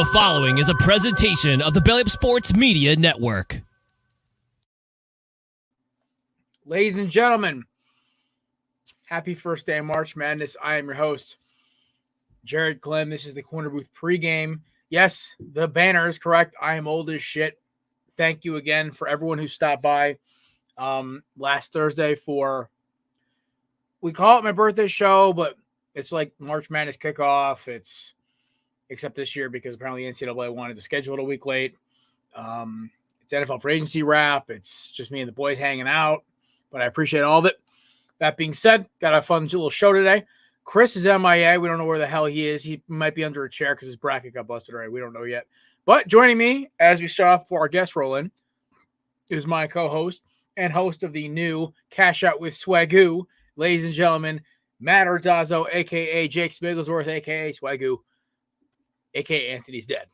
The following is a presentation of the Belly Up Sports Media Network. Ladies and gentlemen, happy first day of March Madness. I am your host, Jared Clem. This is the Korner Booth pregame. Yes, the banner is correct. I am old as shit. Thank you again for everyone who stopped by last Thursday for, we call it my birthday show, but it's like March Madness kickoff. Except this year because apparently NCAA wanted to schedule it a week late. It's NFL free agency wrap. It's just me and the boys hanging out, but I appreciate all of it. That being said, got a fun little show today. Chris is MIA. We don't know where the hell he is. He might be under a chair because his bracket got busted already. We don't know yet. But joining me as we start off for our guest roll-in is my co-host and host of the new Cash Out with Swagoo, ladies and gentlemen, Matt Ordazzo, a.k.a. Jake Spigglesworth, a.k.a. Swagoo, a.k.a. Anthony's dead.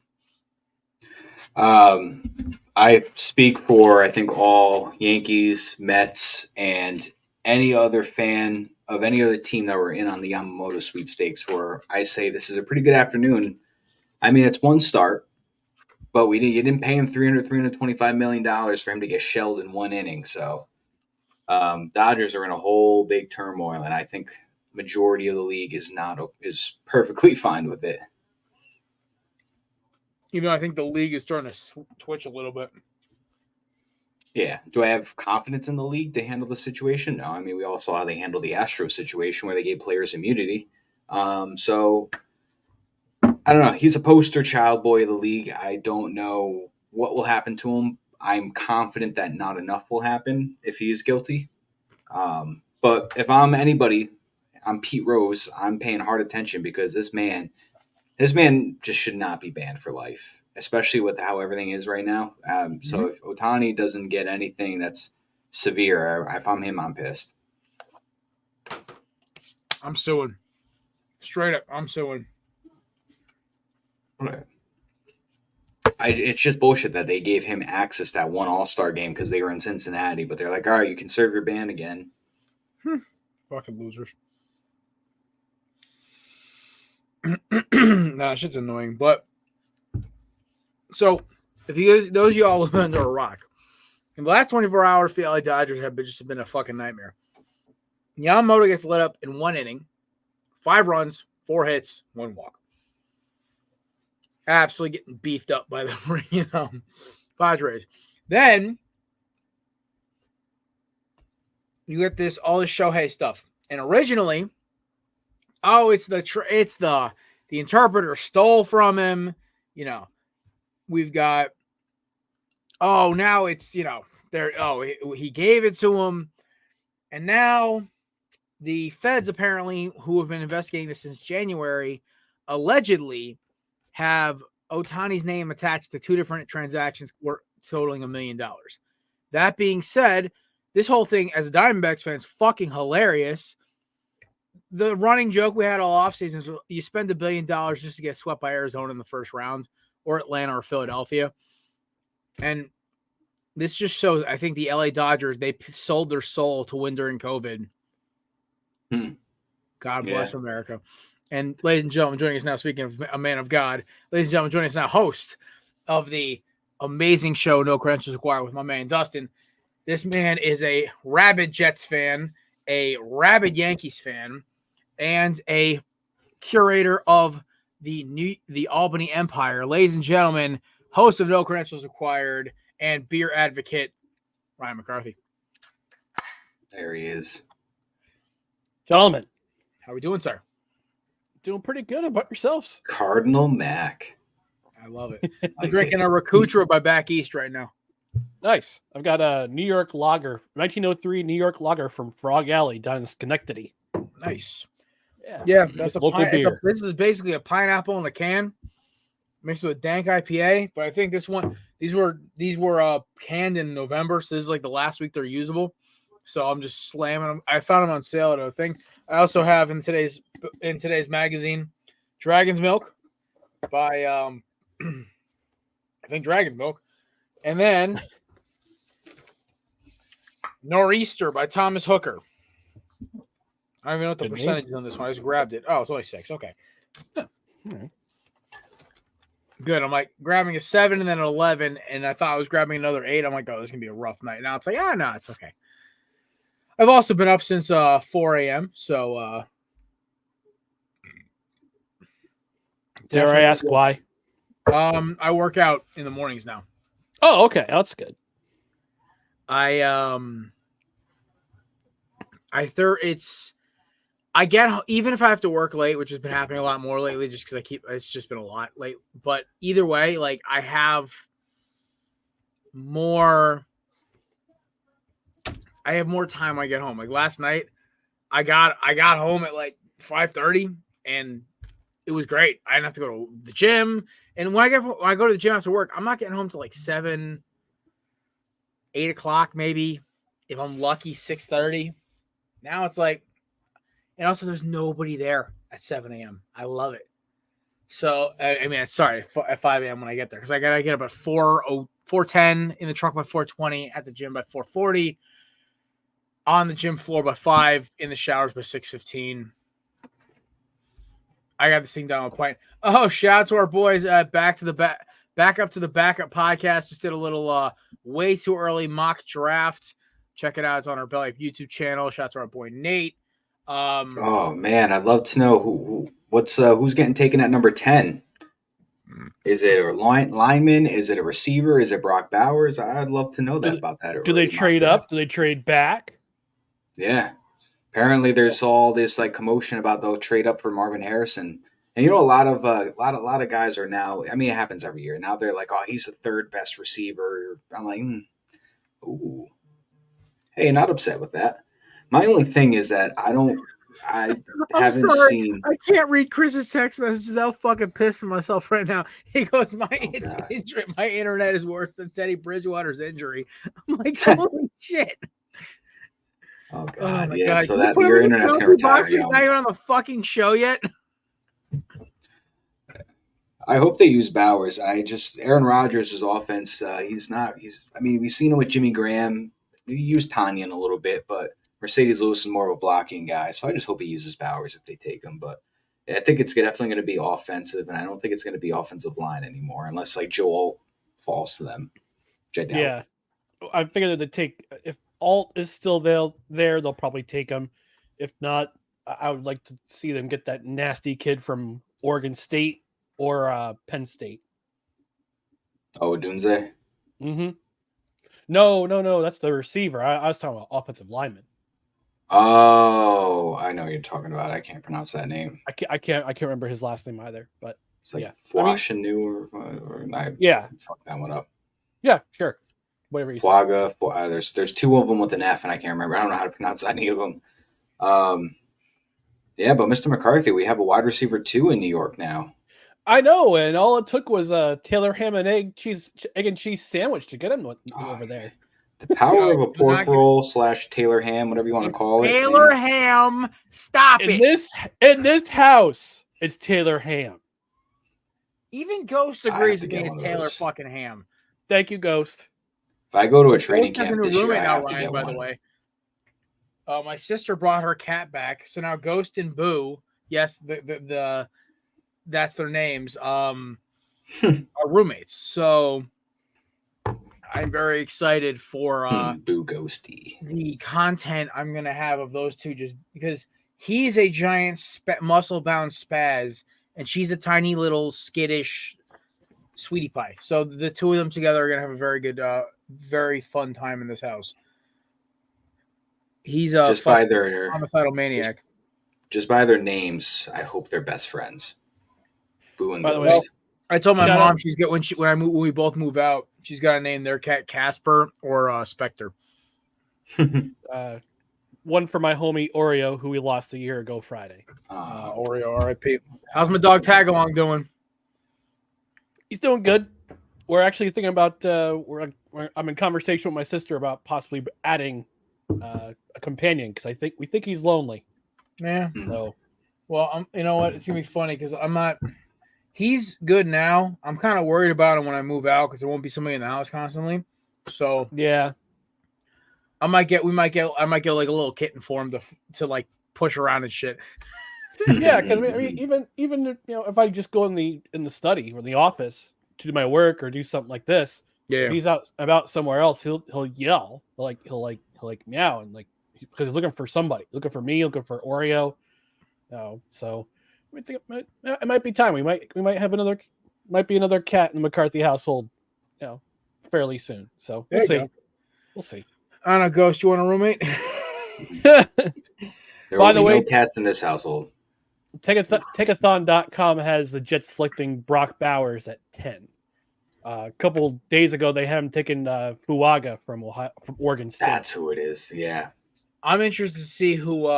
I speak for, I think, all Yankees, Mets, and any other fan of any other team that were in on the Yamamoto sweepstakes, where I say this is a pretty good afternoon. I mean, it's one start, but you didn't pay him $325 million for him to get shelled in one inning. So Dodgers are in a whole big turmoil, and I think majority of the league is perfectly fine with it. Even though I think the league is starting to twitch a little bit. Yeah. Do I have confidence in the league to handle the situation? No. I mean, we all saw how they handled the Astros situation where they gave players immunity. So, I don't know. He's a poster child boy of the league. I don't know what will happen to him. I'm confident that not enough will happen if he is guilty. But if I'm anybody, I'm Pete Rose, I'm paying hard attention because this man just should not be banned for life, especially with how everything is right now. So if Ohtani doesn't get anything that's severe, if I'm him, I'm pissed. I'm suing. Straight up, I'm suing. Right. It's just bullshit that they gave him access to that one All-Star game because they were in Cincinnati, but they're like, all right, you can serve your ban again. Fucking losers. Nah, shit's annoying. But so, if those of you all live under a rock, in the last 24 hours, the LA Dodgers have been a fucking nightmare. Yamamoto gets lit up in one inning, 5 runs, 4 hits, 1 walk. Absolutely getting beefed up by the Padres. Then you get all this Shohei stuff, and originally, it's the interpreter stole from him. We've got, now it's, he gave it to him. And now the feds apparently, who have been investigating this since January, allegedly have Ohtani's name attached to 2 different transactions totaling $1 million. That being said, this whole thing as a Diamondbacks fan is fucking hilarious. The running joke we had all offseason is you spend $1 billion just to get swept by Arizona in the first round, or Atlanta or Philadelphia. And this just shows, I think the LA Dodgers, they sold their soul to win during COVID. God bless America. And ladies and gentlemen, joining us now, speaking of a man of God, ladies and gentlemen, joining us now, host of the amazing show No Credentials Required with my man Dustin. This man is a rabid Jets fan, a rabid Yankees fan, and a curator of the Albany Empire. Ladies and gentlemen, host of No Credentials Required and beer advocate, Ryan McCarthy. There he is. Gentlemen. How are we doing, sir? Doing pretty good. About yourselves? Cardinal Mac. I love it. I'm drinking a Rakutra by Back East right now. Nice. I've got a New York lager, 1903 New York lager from Frog Alley down in Schenectady. Nice. Yeah, that's a local beer. This is basically a pineapple in a can mixed with a dank IPA. But I think these were canned in November, so this is like the last week they're usable. So I'm just slamming them. I found them on sale at a thing. I also have in today's magazine, Dragon's Milk by I think Dragon's Milk, and then Nor'easter by Thomas Hooker. I don't even know what the percentage is on this one. I just grabbed it. Oh, it's only 6. Okay. Yeah. All right. Good. I'm like grabbing a 7 and then an 11, and I thought I was grabbing another 8. I'm like, oh, this is gonna be a rough night. Now it's like, no, it's okay. I've also been up since 4 a.m. So dare I ask why? I work out in the mornings now. Oh, okay, that's good. I get, even if I have to work late, which has been happening a lot more lately, just because it's just been a lot late. But either way, like I have more time when I get home. Like last night, I got home at like 5:30, and it was great. I didn't have to go to the gym. And when I go to the gym after work, I'm not getting home till like 7, 8 o'clock, maybe. If I'm lucky, 6:30. Now it's like, and also there's nobody there at 7 a.m. I love it. So, I mean, sorry, at 5 a.m. when I get there, because I got to get up at 4:10 in the truck by 4:20, at the gym by 4:40, on the gym floor by 5, in the showers by 6:15. I got this thing down on point. Oh, shout out to our boys at Back Up to the Backup podcast. Just did a little way too early mock draft. Check it out. It's on our Belly Up YouTube channel. Shout out to our boy Nate. Oh man, I'd love to know who's getting taken at number 10. Is it a lineman? Is it a receiver? Is it Brock Bowers? I'd love to know about that. Do they trade up? Do they trade back? Yeah. Apparently, there's all this like commotion about they'll trade up for Marvin Harrison, and a lot of guys are now. I mean, it happens every year. Now they're like, oh, he's the third best receiver. I'm like, ooh, hey, not upset with that. My only thing is that I haven't seen. I can't read Chris's text messages. I'm fucking pissing myself right now. He goes, my internet is worse than Teddy Bridgewater's injury. I'm like, holy shit. Oh god, yeah. God. So that your internet's gonna retire. He's not even on the fucking show yet. I hope they use Bowers. Aaron Rodgers' offense. I mean, we've seen it with Jimmy Graham. We used Tanyan a little bit, but Mercedes Lewis is more of a blocking guy. So I just hope he uses Bowers if they take him. But I think it's definitely going to be offensive, and I don't think it's going to be offensive line anymore unless like Joel falls to them. Yeah, I figured they'd take if Alt is still there, they'll probably take him. If not, I would like to see them get that nasty kid from Oregon State or Penn State. Oh, Dunze? Mm-hmm. No, that's the receiver. I was talking about offensive lineman. Oh, I know what you're talking about. I can't pronounce that name. I can't remember his last name either. But it's like Fwashanu or yeah, fuck that one up. Yeah, sure. Whatever you Fwaga. There's two of them with an F, and I can't remember. I don't know how to pronounce any of them. Yeah, but Mr. McCarthy, we have a wide receiver 2 in New York now. I know, and all it took was a Taylor ham and egg and cheese sandwich to get him over there. The power of a pork roll / Taylor ham, whatever you want to call it. Taylor ham, stop it! In this house, it's Taylor ham. Even Ghost agrees with me. It's Taylor fucking ham. Thank you, Ghost. If I go to a training camp this year, I have to get one. By the way, my sister brought her cat back, so now Ghost and Boo, yes, the that's their names, are roommates. So I'm very excited for Boo Ghosty, the content I'm gonna have of those two, just because he's a giant muscle-bound spaz, and she's a tiny little skittish sweetie pie. So the two of them together are gonna have a very good, very fun time in this house. He's a homicidal maniac. Just by their names, I hope they're best friends. Boo and By the Ghost. way, I told my mom she's got when we both move out, she's got to name their cat Casper or Spectre. One for my homie Oreo, who we lost a year ago Friday. Oreo, R.I.P. How's my dog Tagalong doing? He's doing good. We're actually thinking about I'm in conversation with my sister about possibly adding a companion because we think he's lonely. Yeah. So, well, you know what? It's gonna be funny because I'm not. He's good now. I'm kind of worried about him when I move out because there won't be somebody in the house constantly. So yeah, I might get like a little kitten for him to like push around and shit. Yeah, because I mean, even if I just go in the study or the office to do my work or do something like this, if he's out about somewhere else, he'll yell, he'll meow and because he's looking for somebody, looking for me, looking for Oreo. So I think it might be time. We might have another cat in the McCarthy household, fairly soon. So we'll see. We'll see. I don't know, Ghost. You want a roommate? There will be no cats in this household. Takeathon.com has the Jets selecting Brock Bowers at 10. A couple days ago, they had him taking Fuaga from Oregon State. That's who it is. Yeah, I'm interested to see who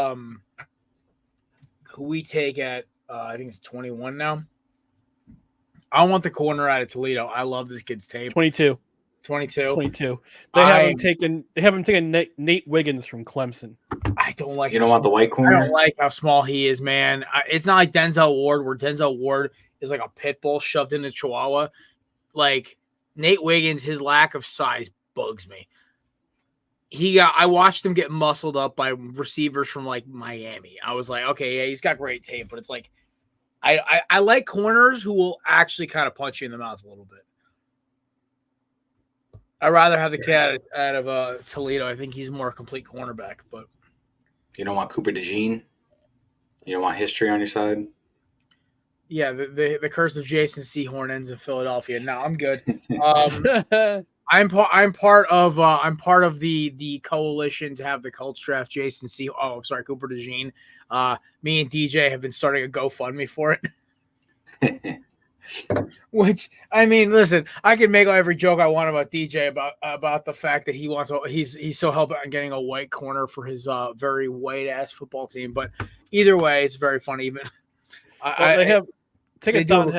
we take at. I think it's 21 now. I want the corner out of Toledo. I love this kid's tape. 22. 22. They haven't taken Nate Wiggins from Clemson. I don't like. You don't want the white corner. I don't like how small he is, man. It's not like Denzel Ward, where Denzel Ward is like a pit bull shoved into Chihuahua. Like Nate Wiggins, his lack of size bugs me. I watched him get muscled up by receivers from like Miami. I was like, okay, yeah, he's got great tape, but it's like, I like corners who will actually kind of punch you in the mouth a little bit. I'd rather have the kid out of Toledo. I think he's more a complete cornerback. But you don't want Cooper DeJean? You don't want history on your side? Yeah, the curse of Jason Sehorn ends in Philadelphia. No, I'm good. I'm part of the coalition to have the Colts draft Jason Cooper DeJean. Me and DJ have been starting a GoFundMe for it. Which, I mean, listen, I can make every joke I want about DJ about the fact that he's so hell bent on getting a white corner for his very white ass football team. But either way, it's very funny. Even Ticketathon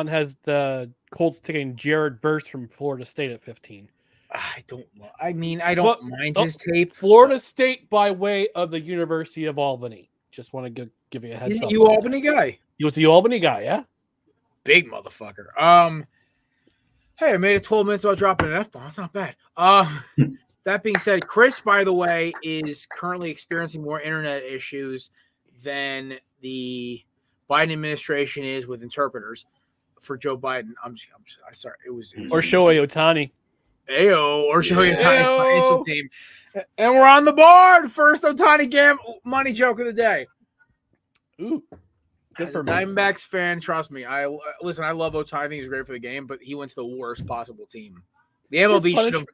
has the Colts taking Jared Verse from Florida State at 15. I don't mind his tape. Florida State by way of the University of Albany. Just want to give you a heads up. Is he Albany guy? He was the Albany guy, yeah. Big motherfucker. Hey, I made it 12 minutes without dropping an F-bomb. That's not bad. That being said, Chris, by the way, is currently experiencing more internet issues than the Biden administration is with interpreters for Joe Biden. I'm sorry. It was or Shohei Ohtani. Or Shohei Ohtani financial team. And we're on the board. First Ohtani money joke of the day. Ooh. As a Diamondbacks fan, trust me. I love Ohtani. I think he's great for the game, but he went to the worst possible team. The MLB should have.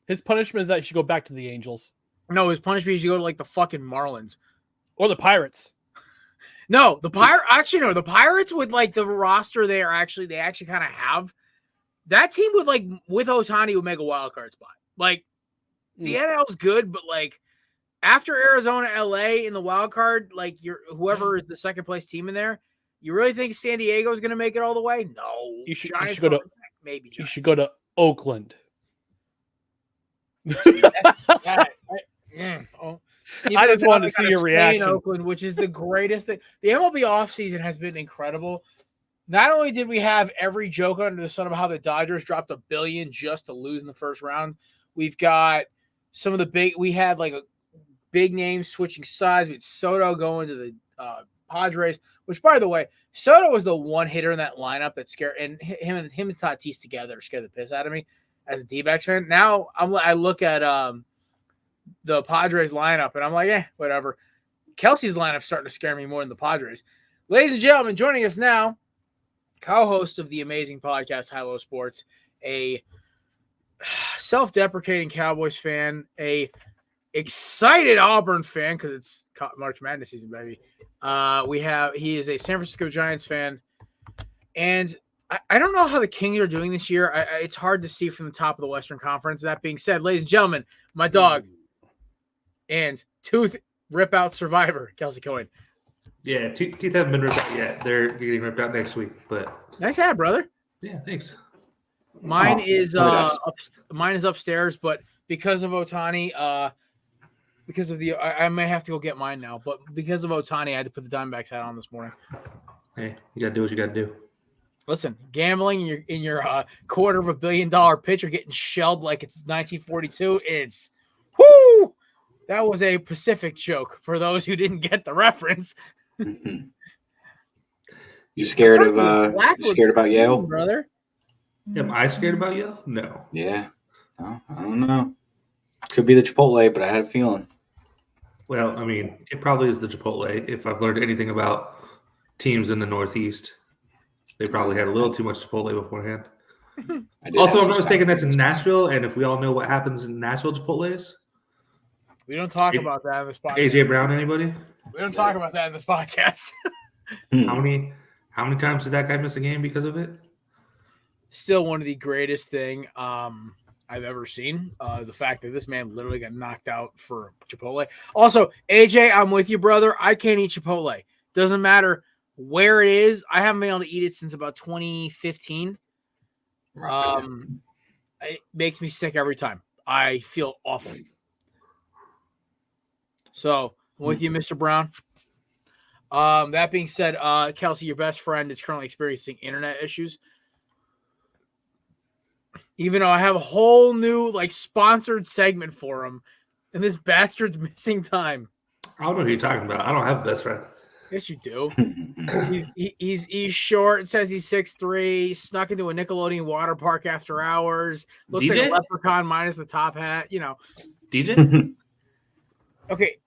His punishment is that he should go back to the Angels. No, his punishment is you go to like the fucking Marlins or the Pirates. No, the Pirates with like the roster they actually kind of have. That team with Ohtani would make a wild card spot. Like the NL is good, but like. After Arizona, LA in the wild card, like whoever is the second place team in there, you really think San Diego is going to make it all the way? No. You should go to maybe. You should go to Oakland. I just wanted to see your reaction. Oakland, which is the greatest thing. The MLB offseason has been incredible. Not only did we have every joke under the sun about how the Dodgers dropped $1 billion just to lose in the first round, we've got some of the big. We had like a big names switching sides. We had Soto going to the Padres, which, by the way, Soto was the one hitter in that lineup that scared, and him and Tatis together scared the piss out of me as a D-backs fan. Now I look at the Padres lineup, and I'm like, whatever. Kelsey's lineup's starting to scare me more than the Padres. Ladies and gentlemen, joining us now, co-host of the amazing podcast High Low Sports, a self-deprecating Cowboys fan, a excited Auburn fan because it's March Madness season, baby. He is a San Francisco Giants fan, and I don't know how the Kings are doing this year. It's hard to see from the top of the Western Conference. That being said, ladies and gentlemen, my dog and tooth rip out survivor, Kelsey Cohen. Yeah, teeth haven't been ripped out yet. They're getting ripped out next week. But nice hat, brother. Yeah, thanks. Mine is upstairs, but because of Ohtani, because of I may have to go get mine now, but because of Ohtani, I had to put the Diamondbacks hat on this morning. Hey, you gotta do what you gotta do. Listen, gambling in your $250 million pitcher getting shelled like it's 1942. It's That was a Pacific joke for those who didn't get the reference. Mm-hmm. You scared of about Yale, brother? Am I scared about Yale? No. Yeah. No, I don't know. Could be the Chipotle, but I had a feeling. Well, I mean, it probably is the Chipotle. If I've learned anything about teams in the Northeast, they probably had a little too much Chipotle beforehand. Also, I'm not mistaken, that's in Nashville, and if we all know what happens in Nashville Chipotles, we don't talk about that in this podcast. AJ Brown, anybody? We don't talk about that in this podcast. How many times did that guy miss a game because of it? Still one of the greatest thing I've ever seen. The fact that this man literally got knocked out for Chipotle. Also, AJ, I'm with you, brother. I can't eat Chipotle. Doesn't matter where it is. I haven't been able to eat it since about 2015. It makes me sick every time. I feel awful. So, I'm with you, Mr. Brown. That being said, Kelsey, your best friend is currently experiencing internet issues. Even though I have a whole new sponsored segment for him, and this bastard's missing time. I don't know who you're talking about. I don't have a best friend. Yes, you do. he's short. It says he's 6'3". Snuck into a Nickelodeon water park after hours. Looks DJ? like a leprechaun minus the top hat. DJ? Okay,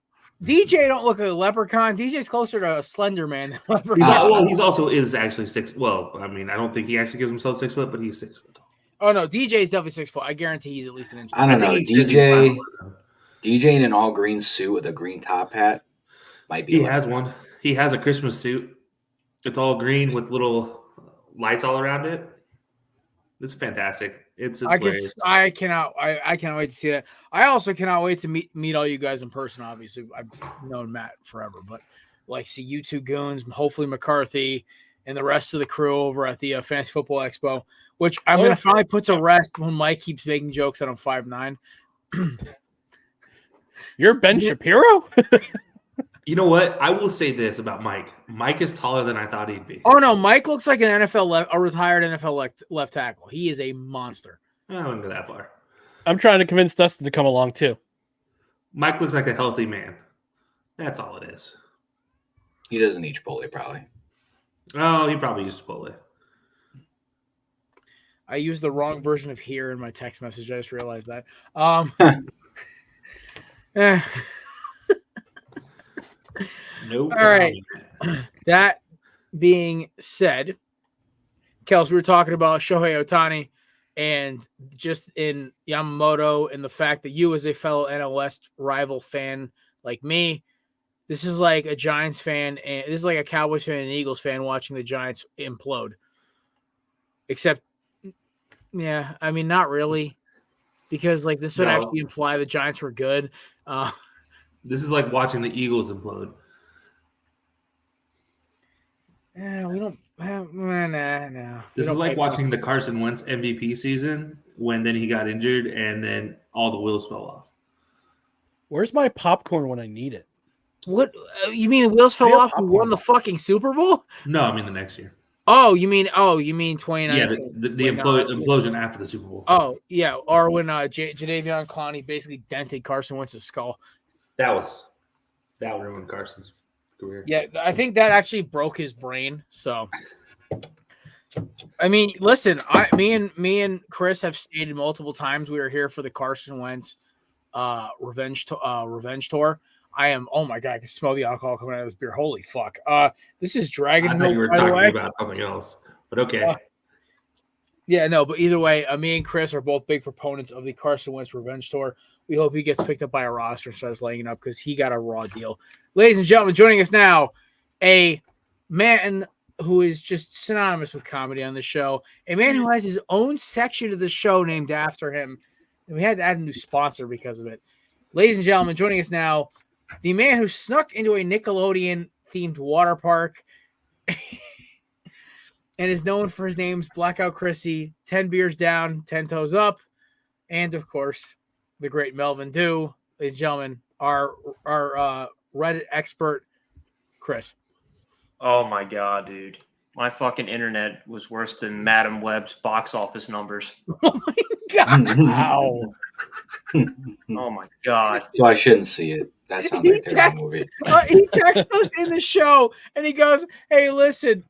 DJ don't look like a leprechaun. DJ's closer to a Slender Man than a leprechaun. He's also is actually 6. Well, I mean, I don't think he actually gives himself 6 foot, but he's 6 foot tall. Oh no, DJ is definitely 6 foot. I guarantee he's at least an inch. I don't know. DJ in an all green suit with a green top hat might be. He has one. He has a Christmas suit. It's all green with little lights all around it. It's fantastic. I cannot wait to see that. I also cannot wait to meet all you guys in person. Obviously, I've known Matt forever, but see you two goons, hopefully McCarthy and the rest of the crew over at the Fantasy Football Expo, which I'm going to finally put to rest when Mike keeps making jokes that I'm 5'9". You're Ben Shapiro? You know what? I will say this about Mike. Mike is taller than I thought he'd be. Oh, no. Mike looks like a retired NFL left tackle. He is a monster. I wouldn't go that far. I'm trying to convince Dustin to come along, too. Mike looks like a healthy man. That's all it is. He doesn't eat Chipotle, probably. Oh, he probably used Chipotle. I used the wrong version of here in my text message. I just realized that. Nope. All right. That being said, Kels, we were talking about Shohei Ohtani and just in Yamamoto and the fact that you as a fellow NL West rival fan like me, this is like a Giants fan and this is like a Cowboys fan and Eagles fan watching the Giants implode. Except, yeah, I mean, not really. Because this would actually imply the Giants were good. This is like watching the Eagles implode. Yeah, we don't. No. This is like watching the Carson Wentz MVP season when then he got injured and then all the wheels fell off. Where's my popcorn when I need it? What you mean? The wheels fell off? Who won the fucking Super Bowl? No, I mean the next year. Oh, you mean 2019? Yeah, the implosion after the Super Bowl. Oh, yeah, or when Jadeveon Clowney basically dented Carson Wentz's skull. That ruined Carson's career. Yeah, I think that actually broke his brain. So, I mean, listen, me and Chris have stated multiple times we are here for the Carson Wentz revenge tour. I am. Oh my god, I can smell the alcohol coming out of this beer. Holy fuck! This is Dragon. I thought you were talking about something else, but okay. Yeah, no, but either way, me and Chris are both big proponents of the Carson Wentz revenge tour. We hope he gets picked up by a roster and starts laying it up because he got a raw deal. Ladies and gentlemen, joining us now, a man who is just synonymous with comedy on the show, a man who has his own section of the show named after him, and we had to add a new sponsor because of it. Ladies and gentlemen, joining us now, the man who snuck into a Nickelodeon-themed water park and is known for his names Blackout Chrissy, 10 beers down, 10 toes up, and, of course, the great Melvin Dew. Ladies and gentlemen, our Reddit expert, Chris. Oh, my God, dude. My fucking internet was worse than Madam Web's box office numbers. Oh, my God. Wow. Oh my god. So I shouldn't see it. That sounds like a terrible movie. He texts us in the show and he goes, "Hey, listen,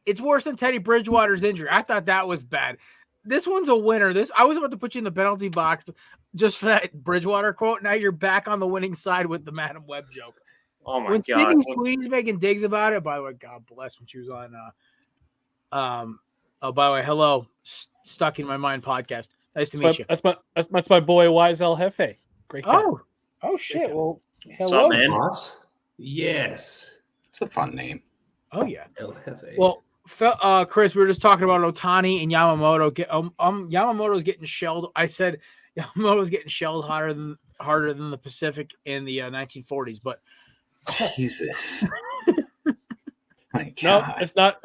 it's worse than Teddy Bridgewater's injury." I thought that was bad. This one's a winner. I was about to put you in the penalty box just for that Bridgewater quote. Now you're back on the winning side with the Madam Web joke. Oh my When god. Sweetie's making digs about it, by the way, God bless when she was on oh, by the way, hello, Stuck in My Mind podcast. Nice to meet you. That's my boy Wise El Jefe. Great guy. Oh shit. Well, hello, hello, man. Boss? Yes. It's a fun name. Oh yeah. El Jefe. Well, Chris, we were just talking about Ohtani and Yamamoto. Yamamoto's getting shelled. I said Yamamoto's getting shelled harder than the Pacific in the 1940s. But Jesus. My No, God. it's not.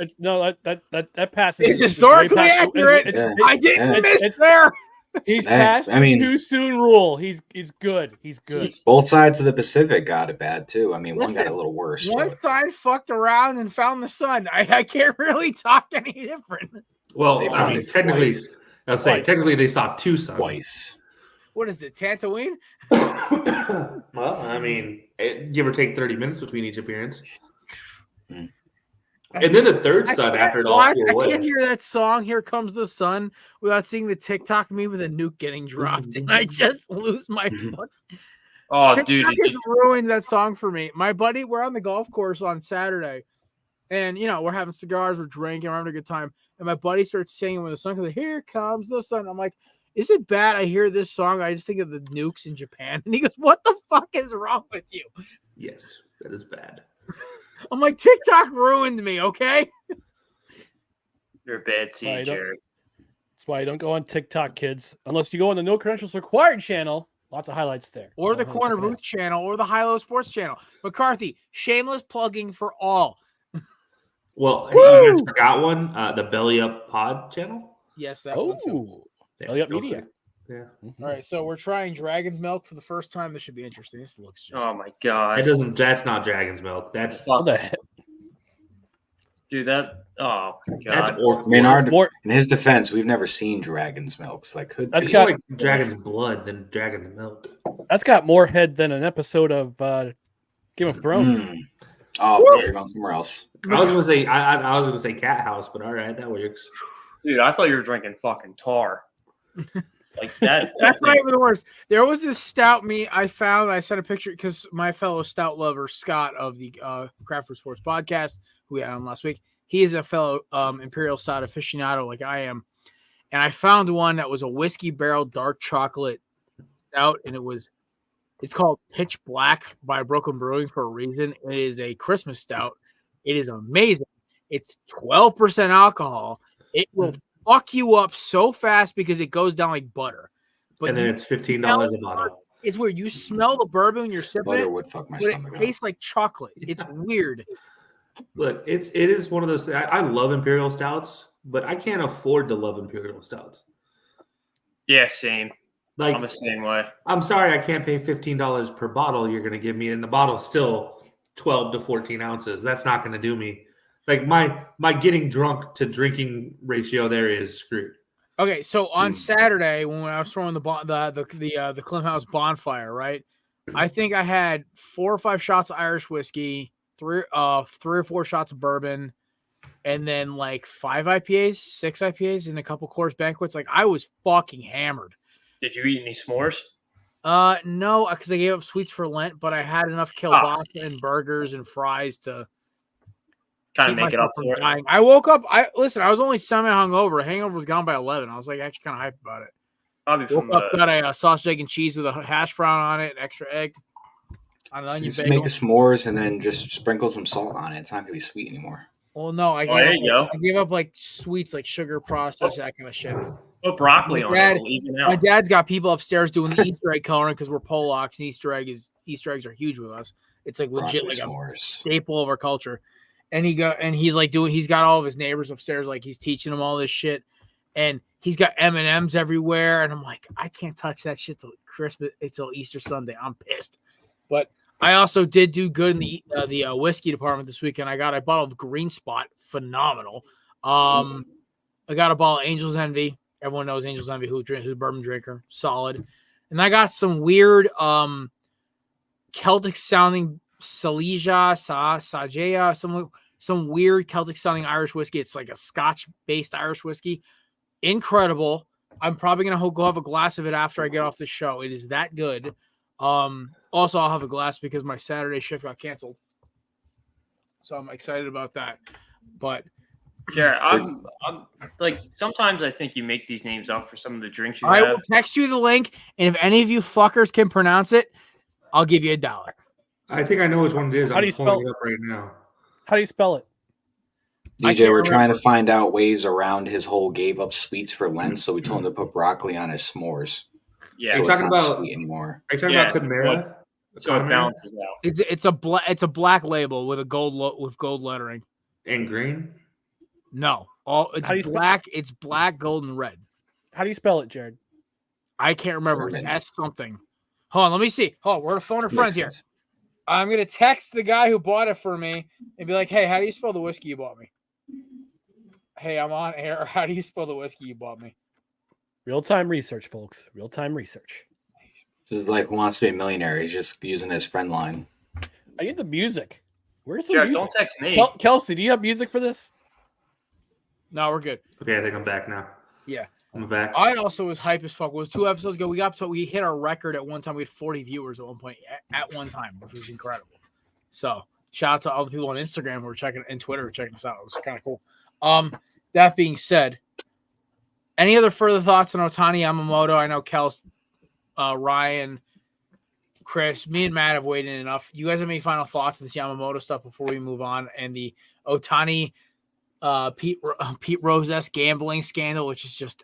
That passes. it's historically accurate. I didn't miss there. He's passed too soon rule. He's good. He's good. Both sides of the Pacific got it bad too. I mean, one Listen, got a little worse. One side fucked around and found the sun. I can't really talk any different. Well, They I found mean, it technically, twice. I'll say technically they saw two suns. Twice. What is it, Tatooine? Well, I mean, give or take 30 minutes between each appearance. Mm. And then the third sun after it all flew I away. can't hear that song, Here Comes the Sun, without seeing the TikTok meme with a nuke getting dropped. And I just lose my fuck. Oh, TikTok dude. has ruined that song for me. My buddy, we're on the golf course on Saturday. And, we're having cigars, we're drinking, we're having a good time. And my buddy starts singing when the sun comes, Here Comes the Sun. I'm like, is it bad I hear this song? I just think of the nukes in Japan. And he goes, what the fuck is wrong with you? Yes, that is bad. I'm like, TikTok ruined me, okay? You're a bad team, Jared. That's why you don't go on TikTok, kids. Unless you go on the No Credentials Required channel. Lots of highlights there. Or the Korner Booth channel, or the High Low Sports channel. McCarthy, shameless plugging for all. Well, you guys forgot one, the Belly Up Pod channel. Yes, that one too. Oh, Belly Up Media. Yeah. All right, so we're trying Dragon's Milk for the first time. This should be interesting. This looks just. Oh my god. That's not Dragon's Milk. That's What the heck? Dude, that. Oh my god. that's orc. I mean, in his defense, we've never seen Dragon's Milks. Like, could That's be. It's more like Dragon's Blood than Dragon's Milk. That's got more head than an episode of Game of Thrones. Oh, you're going somewhere else. I was gonna say I was gonna say Cat House, but all right, that works. Dude, I thought you were drinking fucking tar. Like that. That's not even the worst. There was this stout I found. I sent a picture because my fellow stout lover, Scott of the Craft Brew Sports podcast, who we had on last week, he is a fellow Imperial Stout aficionado like I am. And I found one that was a whiskey barrel dark chocolate stout, and it's called Pitch Black by Brooklyn Brewing for a reason. It is a Christmas stout. It is amazing. It's 12% alcohol. It will fuck you up so fast because it goes down like butter. But And then it's $15 a bottle. It's where you smell the bourbon when you're sipping Butter it, would fuck my but stomach it up. tastes like chocolate. It's weird. Look, it is one of those. I love Imperial Stouts, but I can't afford to love Imperial Stouts. Yeah, same. Like, I'm the same way. I'm sorry, I can't pay $15 per bottle you're going to give me, and the bottle's still 12 to 14 ounces. That's not going to do me. Like, my getting drunk to drinking ratio there is screwed. Okay, so on Saturday when I was throwing the Klim House bonfire, right? I think I had 4 or 5 shots of Irish whiskey, 3 or 4 shots of bourbon, and then like 5 IPAs, 6 IPAs, and a couple course banquets. Like I was fucking hammered. Did you eat any s'mores? No, because I gave up sweets for Lent, but I had enough kielbasa and burgers and fries to Kind of keep make it myself up from for it. dying. I woke up. I was only semi hungover. Hangover was gone by 11. I was like actually kind of hyped about it. Probably Woke from up, got a sausage, egg, and cheese with a hash brown on it, extra egg, on an onion Just bagel. make the s'mores and then just sprinkle some salt on it. It's not gonna be sweet anymore. Well, no, I there you go. gave up like sweets, like sugar processed, that kind of shit. Put broccoli My on dad- it. It'll even My out. dad's got people upstairs doing the Easter egg coloring because we're Polacks, and Easter eggs are huge with us. It's like legit, Broccoli like a s'mores. staple of our culture. And he's got all of his neighbors upstairs, like he's teaching them all this shit, and he's got M&Ms everywhere. And I'm like, I can't touch that shit till Christmas, till Easter Sunday. I'm pissed. But I also did do good in the whiskey department this weekend. I got a bottle of Green Spot, phenomenal. I got a bottle of Angel's Envy, Everyone knows Angel's Envy, who's a bourbon drinker. Solid. And I got some weird Celtic sounding Silesia, Sajea, some weird Celtic sounding Irish whiskey. It's like a Scotch based Irish whiskey. Incredible. I'm probably gonna go have a glass of it after I get off the show. It is that good. Also, I'll have a glass because my Saturday shift got canceled, so I'm excited about that. But Jared, I'm like, sometimes I think you make these names up for some of the drinks you I have. will text you the link, and if any of you fuckers can pronounce it, I'll give you $1. I think I know which one it is. How do you I'm pulling spell- it up right now. How do you spell it? DJ, we're trying to find out ways around his whole gave up sweets for Lent, so we told him to put broccoli on his s'mores. Yeah, Are you So it's talking not about- sweet anymore. Are you talking Yeah, about Chimera? so it balances out. It's a black label with a gold lettering. And green? No, it's How do you spell- black. It's black, gold, and red. How do you spell it, Jared? I can't remember. It's German. S something. Hold on, let me see. Hold on, we're on a phone of friends here. Makes sense. I'm gonna text the guy who bought it for me and be like, "Hey, how do you spell the whiskey you bought me?" Hey, I'm on air. How do you spell the whiskey you bought me? Real-time research, folks. Real-time research. This is like Who Wants to Be a Millionaire. He's just using his friend line. I get the music. Where's the Jared, music? don't text me. Kelsey, do you have music for this? No, we're good. Okay, I think I'm back now. Yeah. I'm back. I also was hype as fuck. It was 2 episodes ago. We hit our record at one time. We had 40 viewers at one point at one time, which was incredible. So shout out to all the people on Instagram who were checking and Twitter who were checking us out. It was kind of cool. That being said, any other further thoughts on Ohtani Yamamoto? I know Kels, Ryan, Chris, me and Matt have weighed in enough. You guys have any final thoughts on this Yamamoto stuff before we move on? And the Ohtani Pete Rose gambling scandal, which is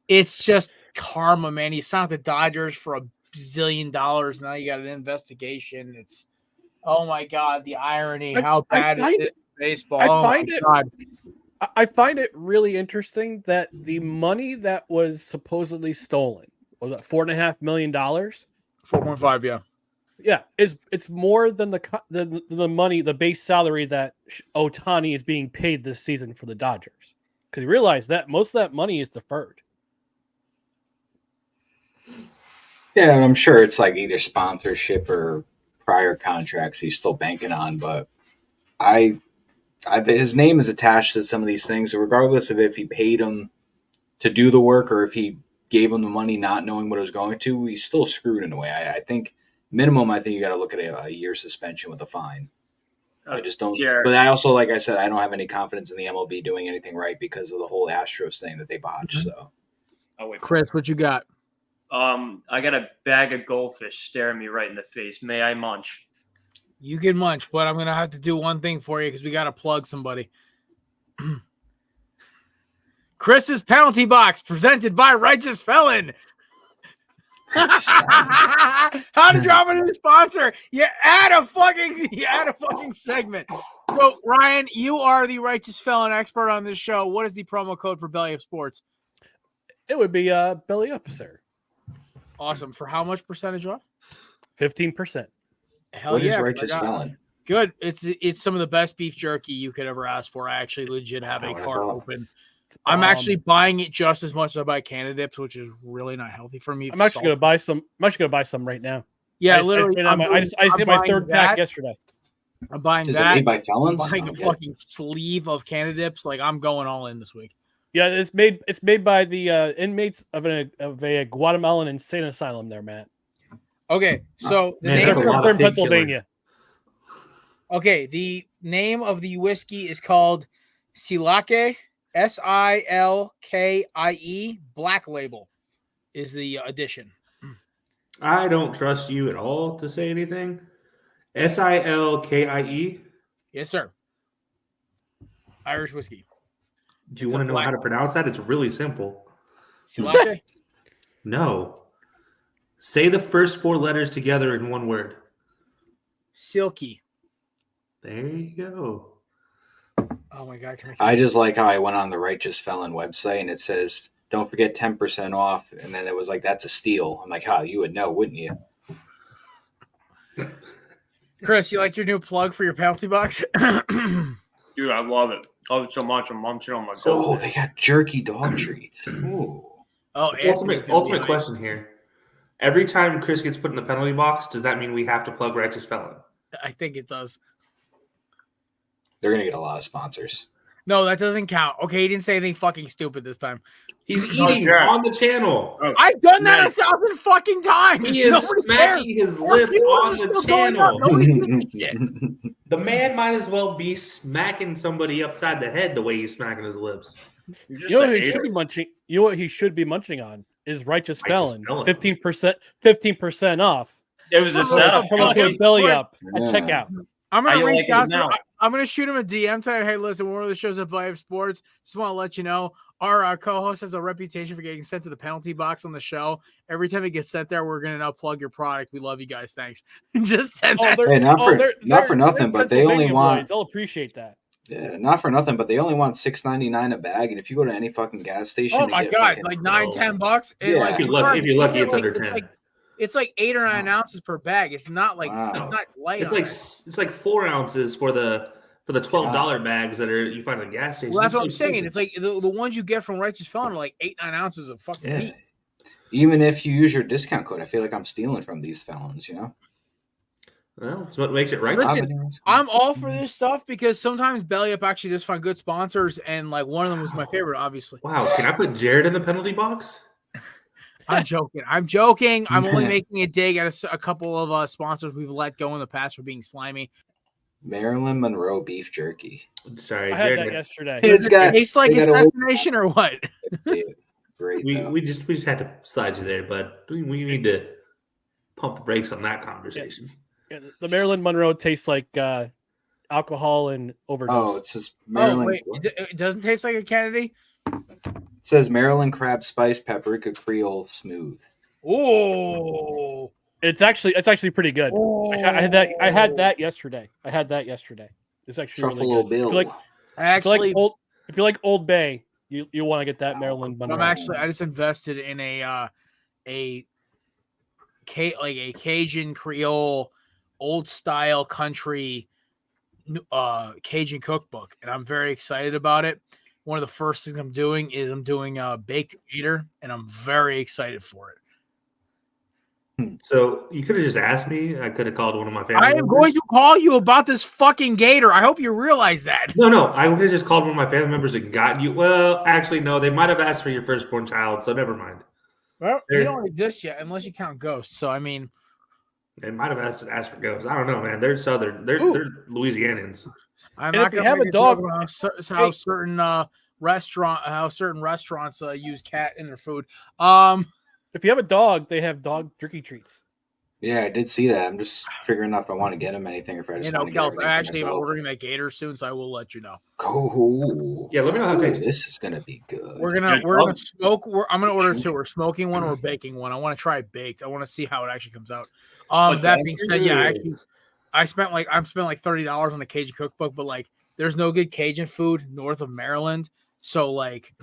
it's just karma, man. He signed the Dodgers for $1 zillion. Now you got an investigation. It's, oh my God, the irony. How bad is it? Baseball. I find it really interesting that the money that was supposedly stolen was that $4.5 million. 4.5, yeah. Yeah, it's more than the money, the base salary that Ohtani is being paid this season for the Dodgers. Because you realize that most of that money is deferred. Yeah, and I'm sure it's like either sponsorship or prior contracts he's still banking on. But his name is attached to some of these things. So regardless of if he paid him to do the work or if he gave him the money not knowing what it was going to, he's still screwed in a way. I think minimum, I think you got to look at a year suspension with a fine. I just don't. Jared. But I also, like I said, I don't have any confidence in the MLB doing anything right because of the whole Astros thing that they botched. So, Oh, wait. Chris, what you got? I got a bag of goldfish staring me right in the face. May I munch? You can munch, but I'm going to have to do one thing for you because we got to plug somebody. Chris's penalty box presented by Righteous Felon. How to drop a new sponsor? You add a fucking segment. So Ryan, you are the Righteous Felon expert on this show. What is the promo code for Belly Up Sports? It would be belly up, sir. Awesome. For how much percentage off? 15%. Hell what yeah! is 'cause Righteous Felon? Good. It's some of the best beef jerky you could ever ask for. I actually legit have a Oh, that's cart awesome. open. I'm actually buying it just as much as I buy Canada Dips, which is really not healthy for me. I'm actually going to buy some. I'm actually going to buy some right now. Yeah, I literally. I hit my third pack yesterday. I'm buying Is that. it made by felons? I'm buying a Okay. fucking sleeve of Canada Dips. Like I'm going all in this week. Yeah, it's made by the inmates of a Guatemalan insane asylum there, Matt. Okay, so the Man, name that's a lot They're of in pig Pennsylvania. okay, the name of the whiskey is called Silake, Silkie, Black Label is the addition. I don't trust you at all to say anything. Silkie. Yes, sir. Irish whiskey. Do you It's a want to know black- how to pronounce that? It's really simple. Silake? No. Say the first 4 letters together in one word. Silky. There you go. Oh my God. Can I just like how I went on the Righteous Felon website and it says, don't forget 10% off. And then it was like, that's a steal. I'm like, you would know, wouldn't you? Chris, you like your new plug for your penalty box? Dude, I love it. so much. I'm munching on my Oh, they got jerky dog treats. Ooh. Oh, Ultimate question here. Every time Chris gets put in the penalty box, does that mean we have to plug Righteous Felon? I think it does. They're going to get a lot of sponsors. No, that doesn't count. Okay, he didn't say anything fucking stupid this time. He's eating on the channel. Oh, I've done that 1,000 fucking times. He is Nobody smacking cares. his lips on the channel. Shit. The man might as well be smacking somebody upside the head the way he's smacking his lips. You know what he should be munching? You know what he should be munching on is Righteous Felon. Felon. 15% off. It was a setup. Promo code belly up at Yeah. checkout. I'm How gonna you reach like it out. now? I'm gonna shoot him a DM today. Hey, listen, one of the shows at Belly Up Sports. Just want to let you know our co-host has a reputation for getting sent to the penalty box on the show. Every time he gets sent there, we're gonna now plug your product. We love you guys. Thanks. Just send that. Hey, not for nothing, but they only want. They'll appreciate that. Yeah, not for nothing, but they only want $6.99 a bag, and if you go to any fucking gas station, Oh you my get god, fucking- like $9-10. And Yeah. like, If you're lucky, it's under 10. It's like 8 or 9 ounces per bag. It's not like Wow. it's not light. It's like 4 ounces for the $12 bags that you find at a gas station. Well, that's It's what I'm so saying. stupid. It's like the ones you get from Righteous Felon are like 8-9 ounces of fucking Yeah. meat. Even if you use your discount code, I feel like I'm stealing from these felons, you know? Well, it's what makes it right. Listen, I'm all for this stuff because sometimes Belly Up actually does find good sponsors, and like one of them was my favorite, obviously. Wow, can I put Jared in the penalty box? I'm joking. I'm only making a dig at a couple of sponsors we've let go in the past for being slimy. Maryland Monroe beef jerky. Sorry, I had that Jared. yesterday. It's got Tastes like they got a- assassination or what? great. though. We just had to slide you there, but we need to pump the brakes on that conversation. Yeah, the Maryland Monroe tastes like alcohol and overdose. Oh, it says Maryland. Oh wait, it doesn't taste like a Kennedy. It says Maryland crab spice paprika Creole smooth. Oh, It's actually pretty good. I had that yesterday. It's actually Truffalo really good. Bill. If you like Old Bay, you want to get that Maryland Monroe. I just invested in a Cajun Creole old style country Cajun cookbook, and I'm very excited about it. One of the first things I'm doing is baked gator, and I'm very excited for it. So you could have just asked me. I could have called one of my family I am members. going to call you about this fucking gator. I hope you realize that. No. I would have just called one of my family members and gotten you. Well, actually, no. They might have asked for your firstborn child, so never mind. Well, you don't exist yet unless you count ghosts. So I mean, They might have asked for ghosts. I don't know, man. They're Southern. They're Louisianans. I'm And not if you going to have a dog, how certain restaurants use cat in their food. If you have a dog, they have dog jerky treats. Yeah, I did see that. I'm just figuring out if I want to get him anything or if I just want to get Kels, everything I for actually am myself. ordering that gator soon, so I will let you know. Cool. Yeah, let me know how it tastes. This is gonna be good. We're gonna smoke. I'm gonna order two. We're smoking one. We're baking one. I want to try baked. I want to see how it actually comes out. That being said, yeah, I'm spent like $30 on a Cajun cookbook, but like, there's no good Cajun food north of Maryland. So like,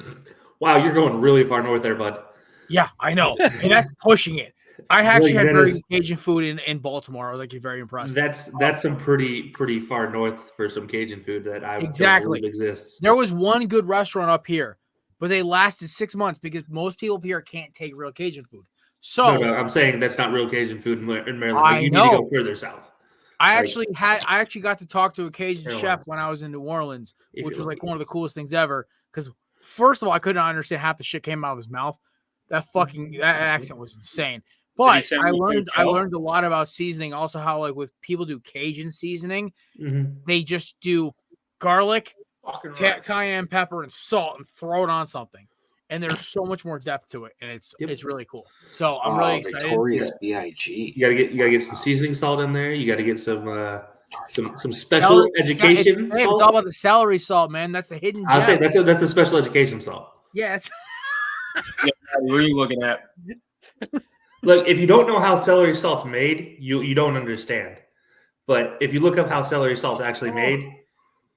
Wow, you're going really far north there, bud. yeah, I know, and that's pushing it. I actually had that very is- good Cajun food in Baltimore. I was actually very impressed. That's some pretty far north for some Cajun food that I Exactly. don't believe exists. There was one good restaurant up here, but they lasted 6 months because most people up here can't take real Cajun food. So No, I'm saying that's not real Cajun food in Maryland. I Like, you need know. to go further south. I Like- actually got to talk to a Cajun Carolina. chef when I was in New Orleans, If which you're was like lucky. one of the coolest things ever. Because first of all, I couldn't understand half the shit came out of his mouth. That accent was insane. But send I you a hotel? learned a lot about seasoning. Also, how like with people do Cajun seasoning, Mhm. they just do garlic, Fucking right. cayenne pepper, and salt, and throw it on something. And there's so much more depth to it, and it's really cool. So I'm really excited. Victorious B.I.G. You gotta get some seasoning salt in there. You gotta get some special education It's salt. all about the celery salt, man. That's the hidden I'll say gem. that's a special education salt. Yeah, it's What are you looking at? Look, if you don't know how celery salt's made, you don't understand. But if you look up how celery salt's actually made,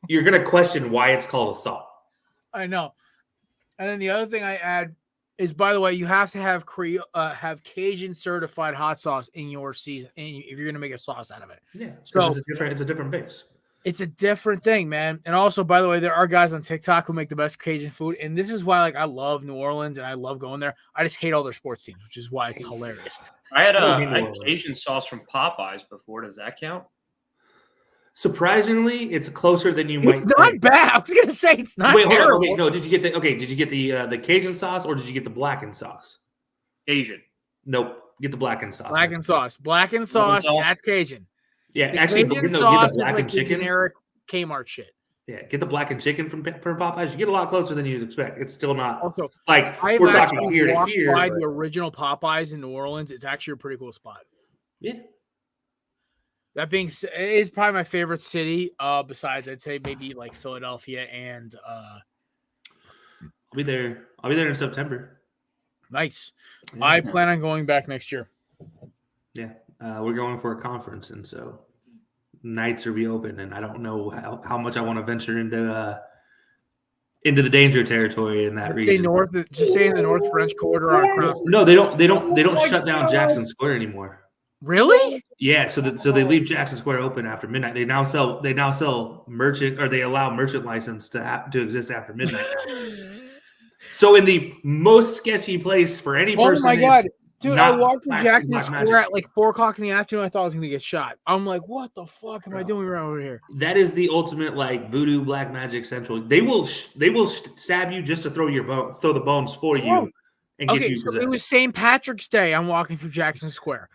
you're gonna question why it's called a salt. I know. And then the other thing I add is, by the way, you have to have have Cajun certified hot sauce in your season, if you're going to make a sauce out of it. Yeah, So- so it's a different base. It's a different thing, man. And also, by the way, there are guys on TikTok who make the best Cajun food. And this is why, like, I love New Orleans and I love going there. I just hate all their sports teams, which is why it's hilarious. I had I hate New I had Orleans. Cajun sauce from Popeyes before. Does that count? Surprisingly, it's closer than you might It's not think. bad. I was gonna say it's not Wait, hold on. terrible. Okay, no. Did you get the Cajun sauce or did you get the blackened sauce? Asian. Nope. Get the blackened sauce. Blackened sauce. Blackened sauce. sauce. That's Cajun. Yeah, The actually, Cajun get the sauce is blackened like the chicken. generic Kmart shit. Yeah, get the blackened chicken from Popeyes. You get a lot closer than you'd expect. It's still not Also, like I've we're talking actually here to walked here. by but- the original Popeyes in New Orleans. It's actually a pretty cool spot. yeah, That being said, it is probably my favorite city. Besides, I'd say maybe like Philadelphia and I'll be there. I'll be there in September. nice. Yeah. I plan on going back next year. Yeah, we're going for a conference, and so nights are reopened, and I don't know how much I want to venture into the danger territory in that Stay region. north. Just stay in the North French Quarter on Crown. No, they don't shut down Jackson Square anymore. Really? Yeah, so they leave Jackson Square open after midnight. They now sell merchant, or they allow merchant license to exist after midnight. So in the most sketchy place for any Oh person, my god, dude! I not walked to practicing Jackson black Square magic. at like 4:00 in the afternoon. I thought I was gonna get shot. I'm like, what the fuck am I doing around over here? that is the ultimate like voodoo black magic central. They will stab you just to throw the bones for you Oh. and get Okay, you so possessed. it was St. Patrick's Day. I'm walking through Jackson Square.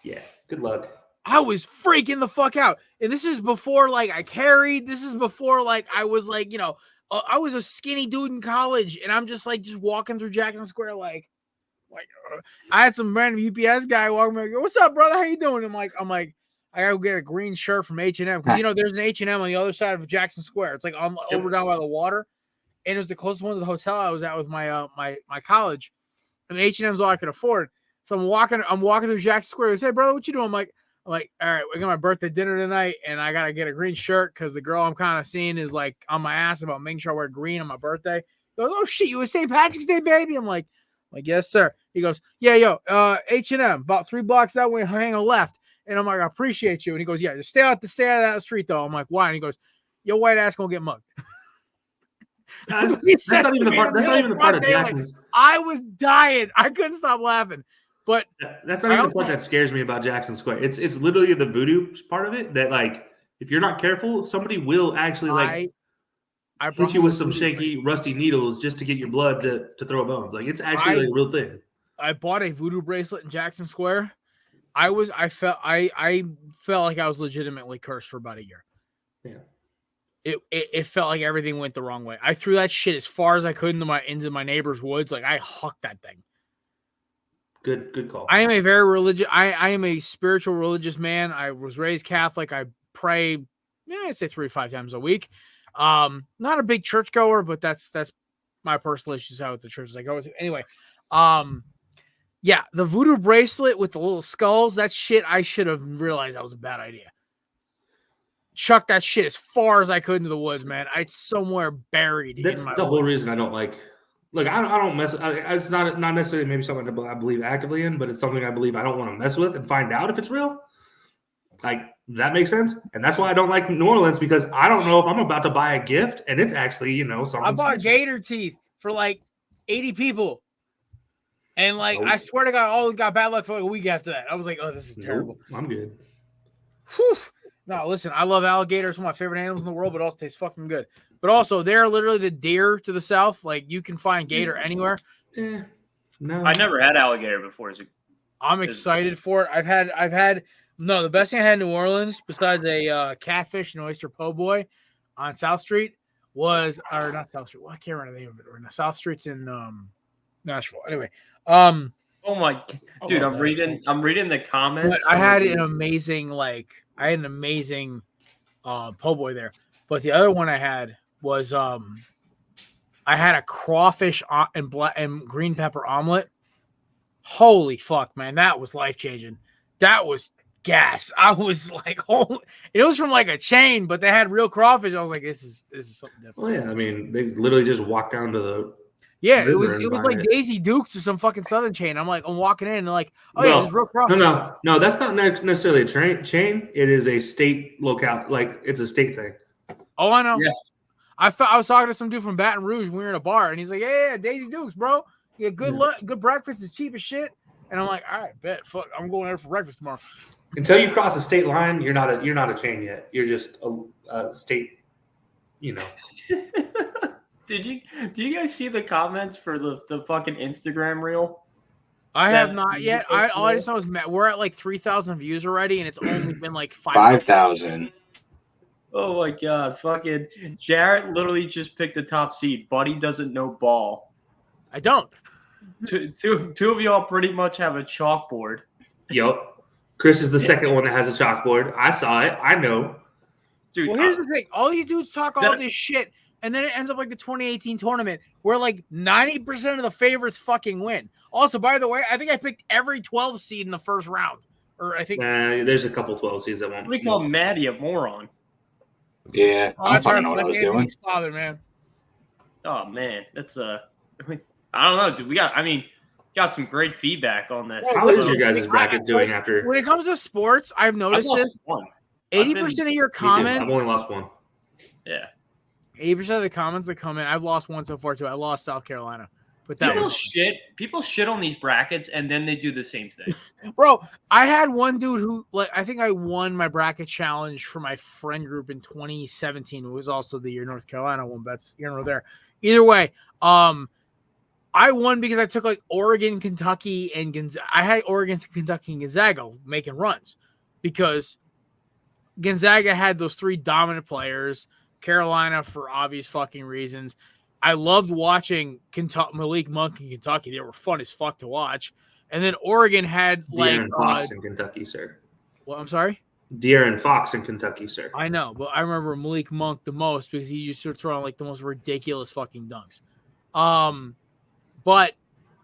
Yeah, good luck. I was freaking the fuck out. And this is before like I carried. This is before like I was like, I was a skinny dude in college and I'm just walking through Jackson Square like I had some random UPS guy walking by, what's up, brother? How you doing? I'm like, I gotta get a green shirt from H&M because there's an H&M on the other side of Jackson Square. It's like over down by the water. And it was the closest one to the hotel I was at with my my college. And H&M's all I could afford. So I'm walking through Jackson Square. He goes, hey brother, what you doing? I'm like, all right, we got my birthday dinner tonight, and I gotta get a green shirt because the girl I'm kind of seeing is like on my ass about making sure I wear green on my birthday. He goes, oh shit, you was St. Patrick's Day, baby? I'm like, yes, sir. He goes, yeah, H&M, about 3 blocks that way, hang a left. And I'm like, I appreciate you. And he goes, yeah, just stay out of that street though. I'm like, why? And he goes, your white ass gonna get mugged. That's not even the part. That's not even the part of Jackson. I was dying. I couldn't stop laughing. But that's not even the part that scares me about Jackson Square. It's literally the voodoo part of it that like if you're not careful, somebody will actually like hit you with some shaky, rusty needles just to get your blood to throw bones. Like it's actually like a real thing. I bought a voodoo bracelet in Jackson Square. I felt like I was legitimately cursed for about a year. Yeah. It felt like everything went the wrong way. I threw that shit as far as I could into my neighbor's woods. Like I hucked that thing. Good call. I am a very religious. I am a spiritual religious man. I was raised Catholic. I pray, I'd say 3 to 5 times a week. Not a big churchgoer, but that's my personal issues out with the churches I go to. Anyway, yeah, the voodoo bracelet with the little skulls. That shit. I should have realized that was a bad idea. Chuck that shit as far as I could into the woods, man. It's somewhere buried. That's the whole reason I don't like. Look, I don't mess. It's not necessarily maybe something I believe actively in, but it's something I believe I don't want to mess with and find out if it's real. Like that makes sense, and that's why I don't like New Orleans because I don't know if I'm about to buy a gift and it's actually something. I bought gator teeth for like 80 people, and like I swear to God, all got bad luck for like a week after that. I was like, oh, this is terrible. I'm good. Whew. No, listen, I love alligators. One of my favorite animals in the world, but also tastes fucking good. But also, they're literally the deer to the south. Like you can find gator anywhere. No, I never had alligator before. I'm excited for it. I've had the best thing I had in New Orleans besides a catfish and oyster po' boy on South Street was, or not South Street. Well, I can't remember the name of it. Or South Street's in Nashville. Anyway, oh my dude, I'm reading the comments. I had an amazing po' boy there. But the other one I had was I had a crawfish and green pepper omelet. Holy fuck, man, that was life changing. That was gas. I was like, oh, it was from like a chain, but they had real crawfish. I was like, this is something different. Well, yeah, I mean, they literally just walked down to Yeah, River it and was buy like it. Daisy Dukes or some fucking Southern chain. I'm like, I'm walking in and like, oh yeah, Well, there's real profits. no, that's not necessarily a chain. It is a state locale, like it's a state thing. Oh, I know. Yeah. I was talking to some dude from Baton Rouge. We were in a bar, and he's like, "Yeah, Daisy Dukes, bro. Yeah, good breakfast is cheap as shit." And I'm like, "All right, bet. Fuck, I'm going there for breakfast tomorrow." Until you cross the state line, you're not a chain yet. You're just a state. You know. Do you guys see the comments for the fucking Instagram reel? I That- have not yet. All I just know is we're at like 3,000 views already, and it's only been like 5,000. Oh my god, fucking Jarrett literally just picked the top seed. Buddy doesn't know ball. I don't. Two of y'all pretty much have a chalkboard. Yup. Chris is the second one that has a chalkboard. I saw it. I know. Dude, Well, here's the thing: all these dudes talk all this shit, and then it ends up like the 2018 tournament, where like 90% of the favorites fucking win. Also, by the way, I think I picked every 12 seed in the first round, or I think There's a couple 12 seeds that won't. we call Maddie a moron. Yeah, I that's don't know what I was doing. Anthony's father, man. Oh man, that's I don't know, dude. Got some great feedback on this. How is your guys' bracket doing after? When it comes to sports, I've noticed I've this. lost one. 80% of your Me too. comments, I've only lost one. Yeah. 80% of the comments that come in, I've lost one so far too. I lost South Carolina, but that People shit on these brackets and then they do the same thing. Bro, I had one dude who, like, I think I won my bracket challenge for my friend group in 2017. It was also the year North Carolina won, but that's here nor there. Either way, I won because I took like Oregon, Kentucky, and Gonzaga. I had Oregon, Kentucky, and Gonzaga making runs because Gonzaga had those three dominant players. Carolina for obvious fucking reasons. I loved watching Malik Monk in Kentucky. They were fun as fuck to watch. And then Oregon had like De'Aaron Fox in Kentucky, sir. Well, I'm sorry? De'Aaron Fox in Kentucky, sir. I know, but I remember Malik Monk the most because he used to throw like the most ridiculous fucking dunks. But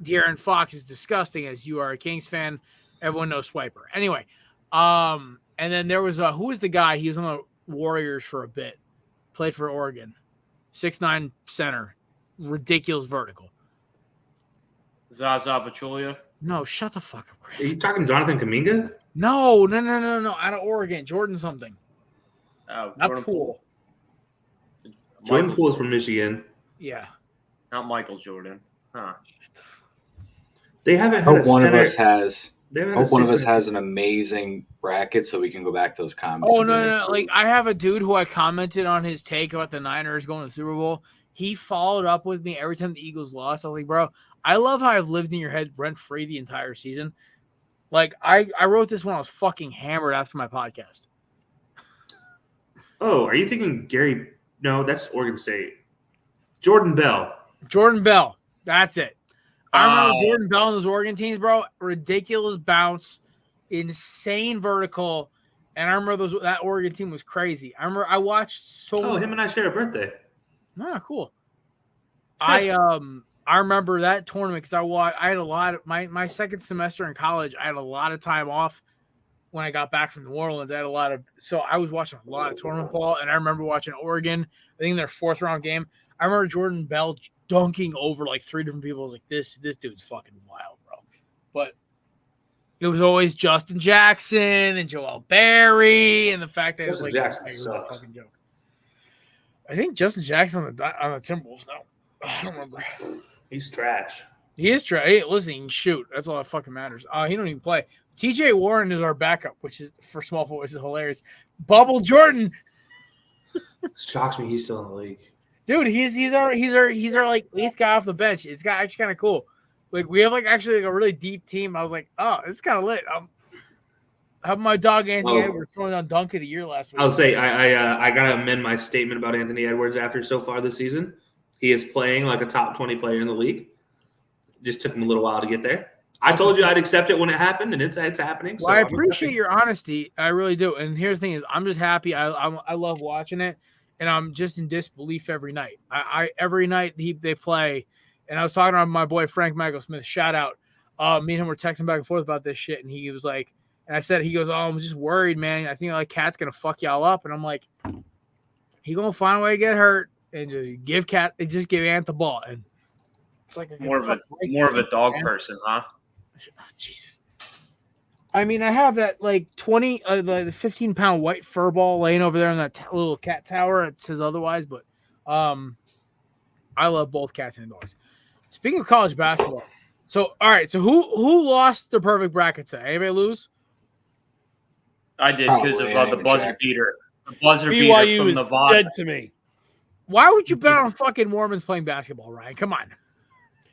De'Aaron Fox is disgusting, as you are a Kings fan. Everyone knows Swiper. Anyway, and then there was who was the guy? He was on the Warriors for a bit. Played for Oregon. 6'9" center. Ridiculous vertical. Zaza Pachulia. No, shut the fuck up, Are Chris. you talking Jonathan Kuminga? No. Out of Oregon. Jordan something. Oh, Not Jordan Poole. Jordan Poole is from Michigan. Yeah. Not Michael Jordan. Huh. They haven't had Hope a one of center- us has. they haven't had Hope a one of us center- has an amazing bracket, so we can go back to those comments. Oh, and be no. Like, I have a dude who I commented on his take about the Niners going to the Super Bowl. He followed up with me every time the Eagles lost. I was like, bro, I love how I've lived in your head rent-free the entire season. Like, I wrote this when I was fucking hammered after my podcast. Oh, are you thinking Gary? No, that's Oregon State. Jordan Bell. Jordan Bell. That's it. I remember Jordan Bell and those Oregon teams, bro. Ridiculous bounce, insane vertical. And I remember that Oregon team was crazy. I remember I watched so Oh, him and I share a birthday. Ah, cool. I remember that tournament because I had a lot of my second semester in college. I had a lot of time off when I got back from New Orleans. I was watching a lot of tournament ball, and I remember watching Oregon. I think in their fourth round game, I remember Jordan Bell dunking over like three different people. I was like, this dude's fucking wild, bro. But it was always Justin Jackson and Joel Berry, and the fact that it was like Jackson was a sucks. fucking joke. I think Justin Jackson on the Timberwolves now. I don't remember. He's trash. He is trash. Hey, listen, he can shoot. That's all that fucking matters. He don't even play. TJ Warren is our backup, which is for small forwards is hilarious. Bubble Jordan, Shocks me he's still in the league. dude. He's our like eighth guy off the bench. It's actually kind of cool. Like we have like actually like a really deep team. I was like, oh, it's kind of lit. How about my dog Anthony Edwards throwing down dunk of the year last week? I'll say I gotta amend my statement about Anthony Edwards after so far this season. He is playing like a top 20 player in the league. Just took him a little while to get there. I told you I'd accept it when it happened, and it's happening. Well, I appreciate your honesty. I really do. And here's the thing: is I'm just happy. I love watching it, and I'm just in disbelief every night. Every night they play, and I was talking to my boy Frank Michael Smith. Shout out. Me and him were texting back and forth about this shit, and he was like, and I said, he goes, "Oh, I'm just worried, man. I think like Cat's gonna fuck y'all up," and I'm like, he gonna find a way to get hurt, and just give Ant the ball, and It's like I More of a dog person, huh? Oh, Jesus. I mean, I have that like 20, the 15-pound white fur ball laying over there in that little cat tower. It says otherwise, but I love both cats and dogs. Speaking of college basketball, so all right, so who lost the perfect bracket today? Anybody lose? I did because Probably, of the buzzer check. beater. The buzzer beater BYU from is Nevada. dead to me Why would you bet on fucking Mormons playing basketball, Ryan? Come on.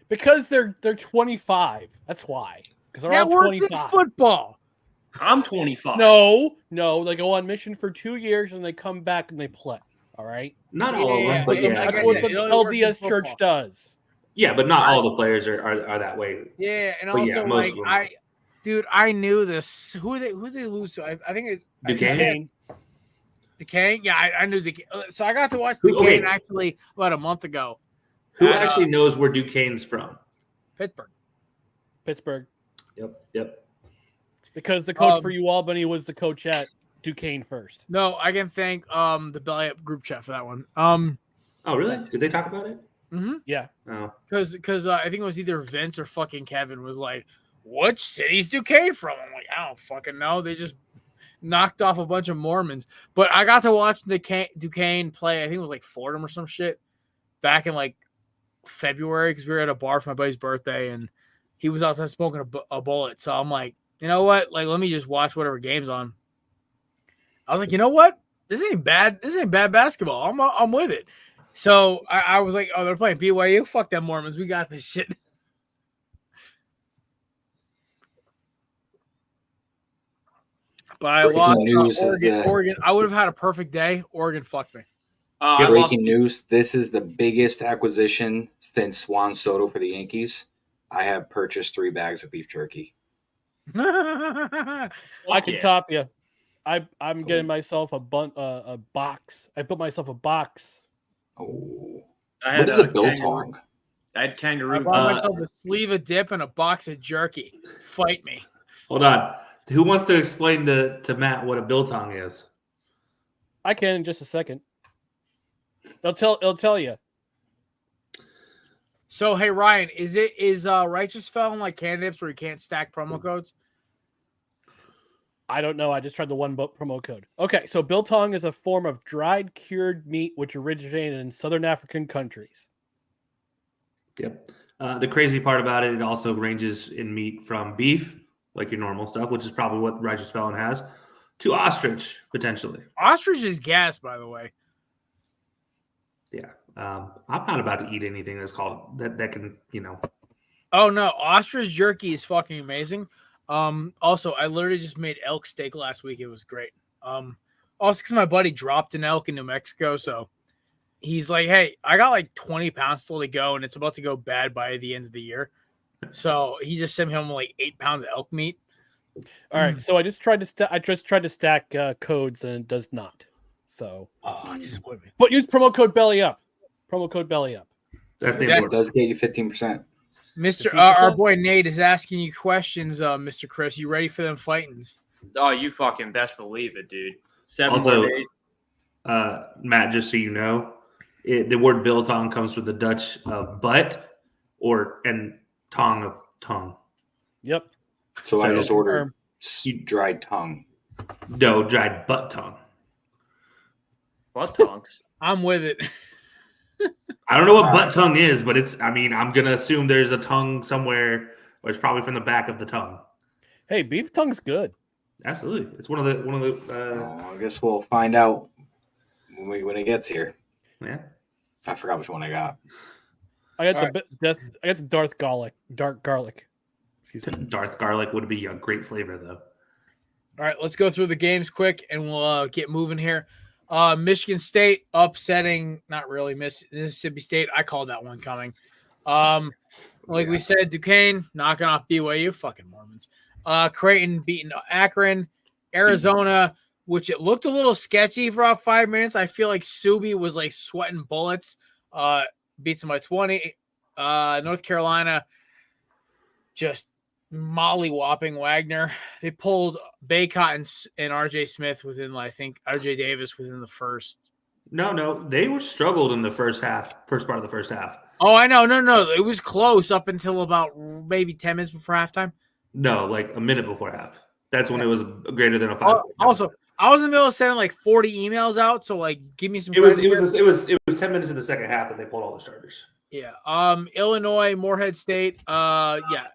because they're 25. That's why. Because they're That all works in 25. football. I'm 25. No, they go on mission for 2 years and they come back and they play. All right, Not all of Yeah, them, but yeah, yeah. like that's I what said, the it only works in LDS Church football. does. Yeah, but not all the players are that way. Yeah, and But also yeah, most like of them. I knew this. Who they lose to? I think it's Duquesne? Duquesne. Yeah, I knew Duquesne. So I got to watch Who- Duquesne okay. actually about a month ago. Who at, actually knows where Duquesne's from? Pittsburgh. Pittsburgh. Yep. Because the coach for Albany was the coach at Duquesne first. No, I can thank the Belly Up group chat for that one. Oh, really? Did they talk about it? Yeah. Oh. Because I think it was either Vince or fucking Kevin was like, "What city's Duquesne from?" I'm like, I don't fucking know. They just knocked off a bunch of Mormons. But I got to watch Duquesne play. I think it was like Fordham or some shit back in like February because we were at a bar for my buddy's birthday and he was outside smoking a bullet. So I'm like, you know what? Like, let me just watch whatever game's on. I was like, you know what? This ain't bad. This ain't bad basketball. I'm with it. So I was like, oh, they're playing BYU. Fuck them Mormons. We got this shit. But I lost Oregon. I would have had a perfect day. Oregon fucked me. Breaking news. This is the biggest acquisition since Juan Soto for the Yankees. I have purchased 3 bags of beef jerky. I can top you. I'm getting myself a box. I put myself a box. Oh, what is a biltong? I had kangaroo. I bought myself a sleeve of dip and a box of jerky. Fight me. Hold on. Who wants to explain to Matt what a biltong is? I can in just a second. It'll tell you. So hey Ryan, is Righteous Felon like candidates where you can't stack promo codes? I don't know. I just tried the one promo code. Okay, so biltong is a form of dried cured meat which originated in southern African countries. Yep. The crazy part about it also ranges in meat from beef, like your normal stuff, which is probably what Righteous Felon has, to ostrich, potentially. Ostrich is gas, by the way. Yeah. I'm not about to eat anything that's called that can, Oh no, ostrich jerky is fucking amazing. Also, I literally just made elk steak last week. It was great. Also because my buddy dropped an elk in New Mexico, so he's like, "Hey, I got like 20 pounds still to go, and it's about to go bad by the end of the year." So he just sent me home like 8 pounds of elk meat. All right, so I just tried to stack codes and it does not. So, Disappoint me. but use promo code belly up. Promo code belly up. That's the It important. does get you 15%. Mr. 15%? Our boy Nate is asking you questions, Mr. Chris. You ready for them fightings? Oh, you fucking best believe it, dude. 7 Also, more days. Matt, just so you know, the word biltong comes from the Dutch of butt and tongue of tongue. Yep. So I just ordered You- dried tongue. No, dried butt tongue. Butt tongues. I'm with it. I don't know what butt tongue is, but I'm going to assume there's a tongue somewhere, or it's probably from the back of the tongue. Hey, beef tongue's good. Absolutely. It's one of the I guess we'll find out when it gets here. yeah. I forgot which one I got. I got the dark garlic. Excuse me. Darth garlic would be a great flavor, though. All right, let's go through the games quick, and we'll get moving here. Michigan State upsetting, not really, Mississippi State. I called that one coming. We said, Duquesne knocking off BYU. Fucking Mormons. Creighton beating Akron. Arizona, which it looked a little sketchy for about 5 minutes. I feel like Subi was like sweating bullets. Beats them by 20. North Carolina just molly-whopping Wagner. They pulled Baycott and RJ Smith I think RJ Davis within the first. No, they were struggled in the first part of the first half. Oh, I know. No. It was close up until about maybe 10 minutes before halftime. No, like a minute before half. That's when it was greater than a 5. Also, I was in the middle of sending like 40 emails out, so like give me some. It was 10 minutes in the second half that they pulled all the starters. Yeah. Illinois, Morehead State. Yeah.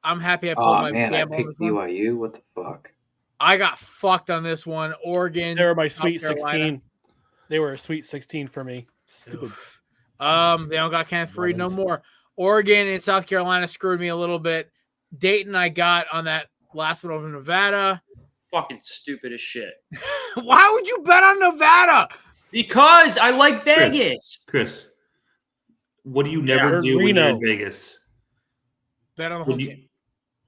I'm happy I pulled Oh my man, I gamble on picked this one. BYU. What the fuck? I got fucked on this one. Oregon. They were my South Sweet Carolina. 16. They were a Sweet 16 for me. Stupid. They don't got Kenneth Freed no more. Oregon and South Carolina screwed me a little bit. Dayton, I got on that last one over Nevada. Fucking stupid as shit. Why would you bet on Nevada? Because I like Vegas. Chris, what do you never do when you're in Vegas? Bet on the home team.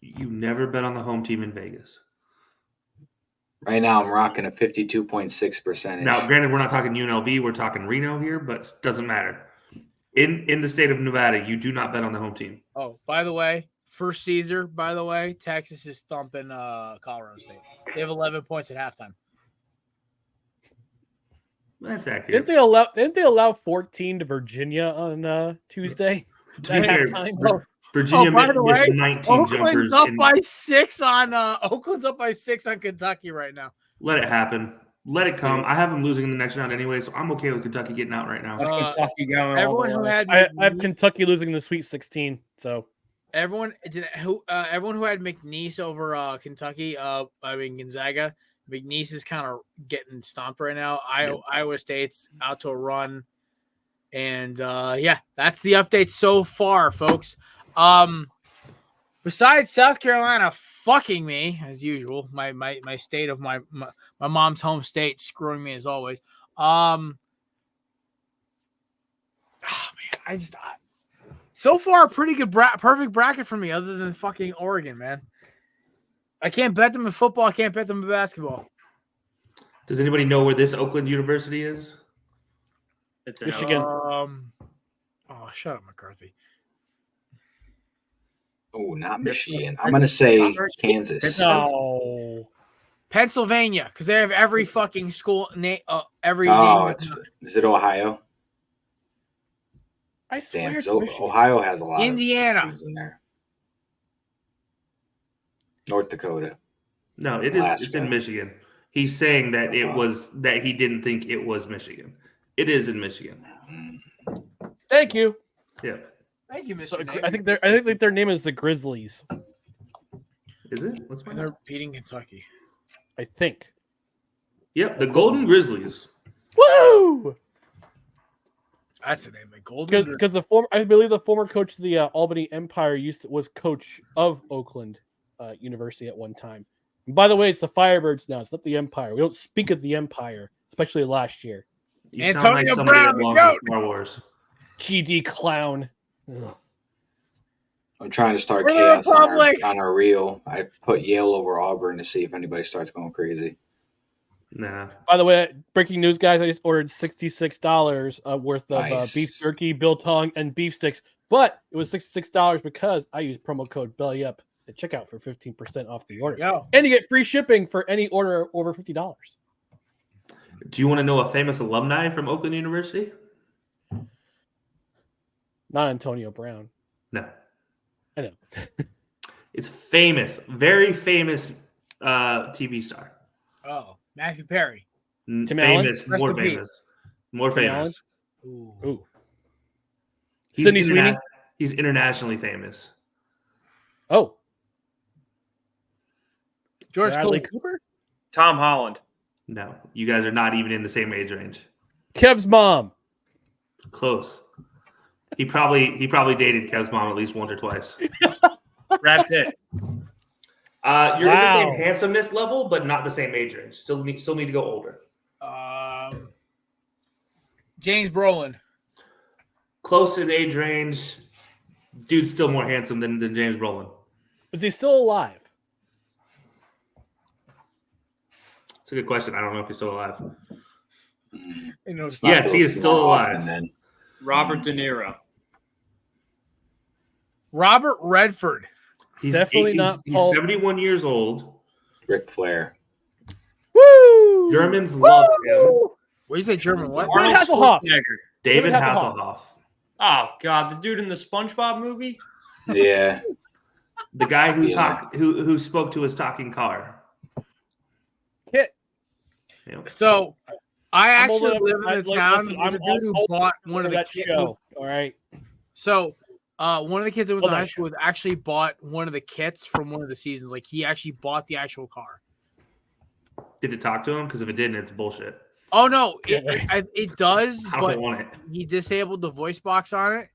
You never bet on the home team in Vegas. Right now, I'm rocking a 52.6%. Now, granted, we're not talking UNLV, we're talking Reno here, but it doesn't matter. In the state of Nevada, you do not bet on the home team. Oh, by the way, first Caesar, Texas is thumping Colorado State. They have 11 points at halftime. That's accurate. Didn't they allow 14 to Virginia on Tuesday? To be fair, Virginia missed 19 jumpers. Oakland's up by 6 on Kentucky right now. Let it happen. Let it come. I have them losing in the next round anyway, so I'm okay with Kentucky getting out right now. Kentucky going. Everyone who had I have Kentucky losing in the Sweet 16. So everyone who had McNeese over Kentucky. Gonzaga. McNeese is kind of getting stomped right now. Iowa State's out to a run, and that's the update so far, folks. Besides South Carolina fucking me as usual, my state of my mom's home state screwing me as always. So far a pretty good perfect bracket for me, other than fucking Oregon, man. I can't bet them in football. I can't bet them in basketball. Does anybody know where this Oakland University is? It's in Michigan. Shut up, McCarthy. Oh, not Michigan. I'm going to say Kansas. No. Pennsylvania, because they have every fucking school every name. Is it Ohio? I swear Damn, it's Ohio has a lot Indiana of teams in there. North Dakota. No, it's in Michigan. He's saying that that he didn't think it was Michigan. It is in Michigan. Thank you. Yeah. Thank you, Mr. So I think their name is the Grizzlies. Is it? They're beating Kentucky. I think. Yep, the Golden Grizzlies. Woo! That's the name, the Golden. Because I believe the former coach of the Albany Empire was coach of Oakland University at one time. And by the way, it's the Firebirds now. It's not the Empire. We don't speak of the Empire, especially last year. You Antonio Brown, the Star Wars. GD clown. Ugh. I'm trying to start chaos on our reel. I put Yale over Auburn to see if anybody starts going crazy. Nah. By the way, breaking news, guys! I just ordered $66 worth of beef jerky, biltong, and beef sticks. But it was $66 because I used promo code BELLYUP at checkout for 15% off the order. And you get free shipping for any order over $50. Do you want to know a famous alumni from Oakland University? Not Antonio Brown. No. I know. It's famous, very famous TV star. Oh, Matthew Perry. Famous, more famous. More famous. Ooh. Sydney Sweeney? He's internationally famous. Oh. George Bradley Cooper? Tom Holland. No, you guys are not even in the same age range. Kev's mom. Close. He probably dated Kev's mom at least once or twice. Brad Pitt. You're at the same handsomeness level, but not the same age range. Still need to go older. James Brolin. Close in age range. Dude's still more handsome than James Brolin. Is he still alive? It's a good question. I don't know if he's still alive. Yes, he is still alive. Robert De Niro. Robert Redford. He's 71 years old. Ric Flair. Woo! Germans love him. What do you say, German? What? David Hasselhoff. David Hasselhoff. Oh God, the dude in the SpongeBob movie. Yeah. The guy who Yeah. who spoke to his talking car. Kit. Yep. So I I'm old actually enough- live in the town listen, with the dude who old bought enough one for of the that kids. show. All right. So one of the kids that went Love to that high school with actually bought one of the kits from one of the seasons. Like he actually bought the actual car. Did it talk to him? Because if it didn't, it's bullshit. Oh no, Yeah, right. it does, I but don't want it. he disabled the voice box on it,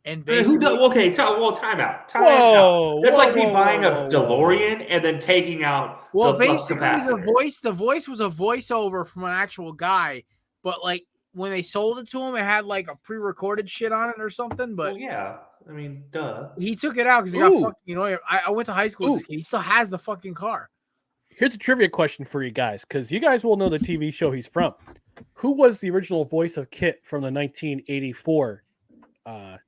and Who basically, does? Okay, time out. Time Whoa, out. That's whoa, like me whoa, buying whoa, a whoa, whoa. DeLorean and then taking out well, the flux basically capacitor. the voice was a voiceover from an actual guy, but like when they sold it to him, it had like a pre-recorded shit on it or something. But Well, yeah. I mean, duh. he took it out because he got Ooh. fucking. I went to high school with Ooh. this kid. He still has the fucking car. Here's a trivia question for you guys, because you guys will know the TV show he's from. Who was the original voice of Kit from the 1984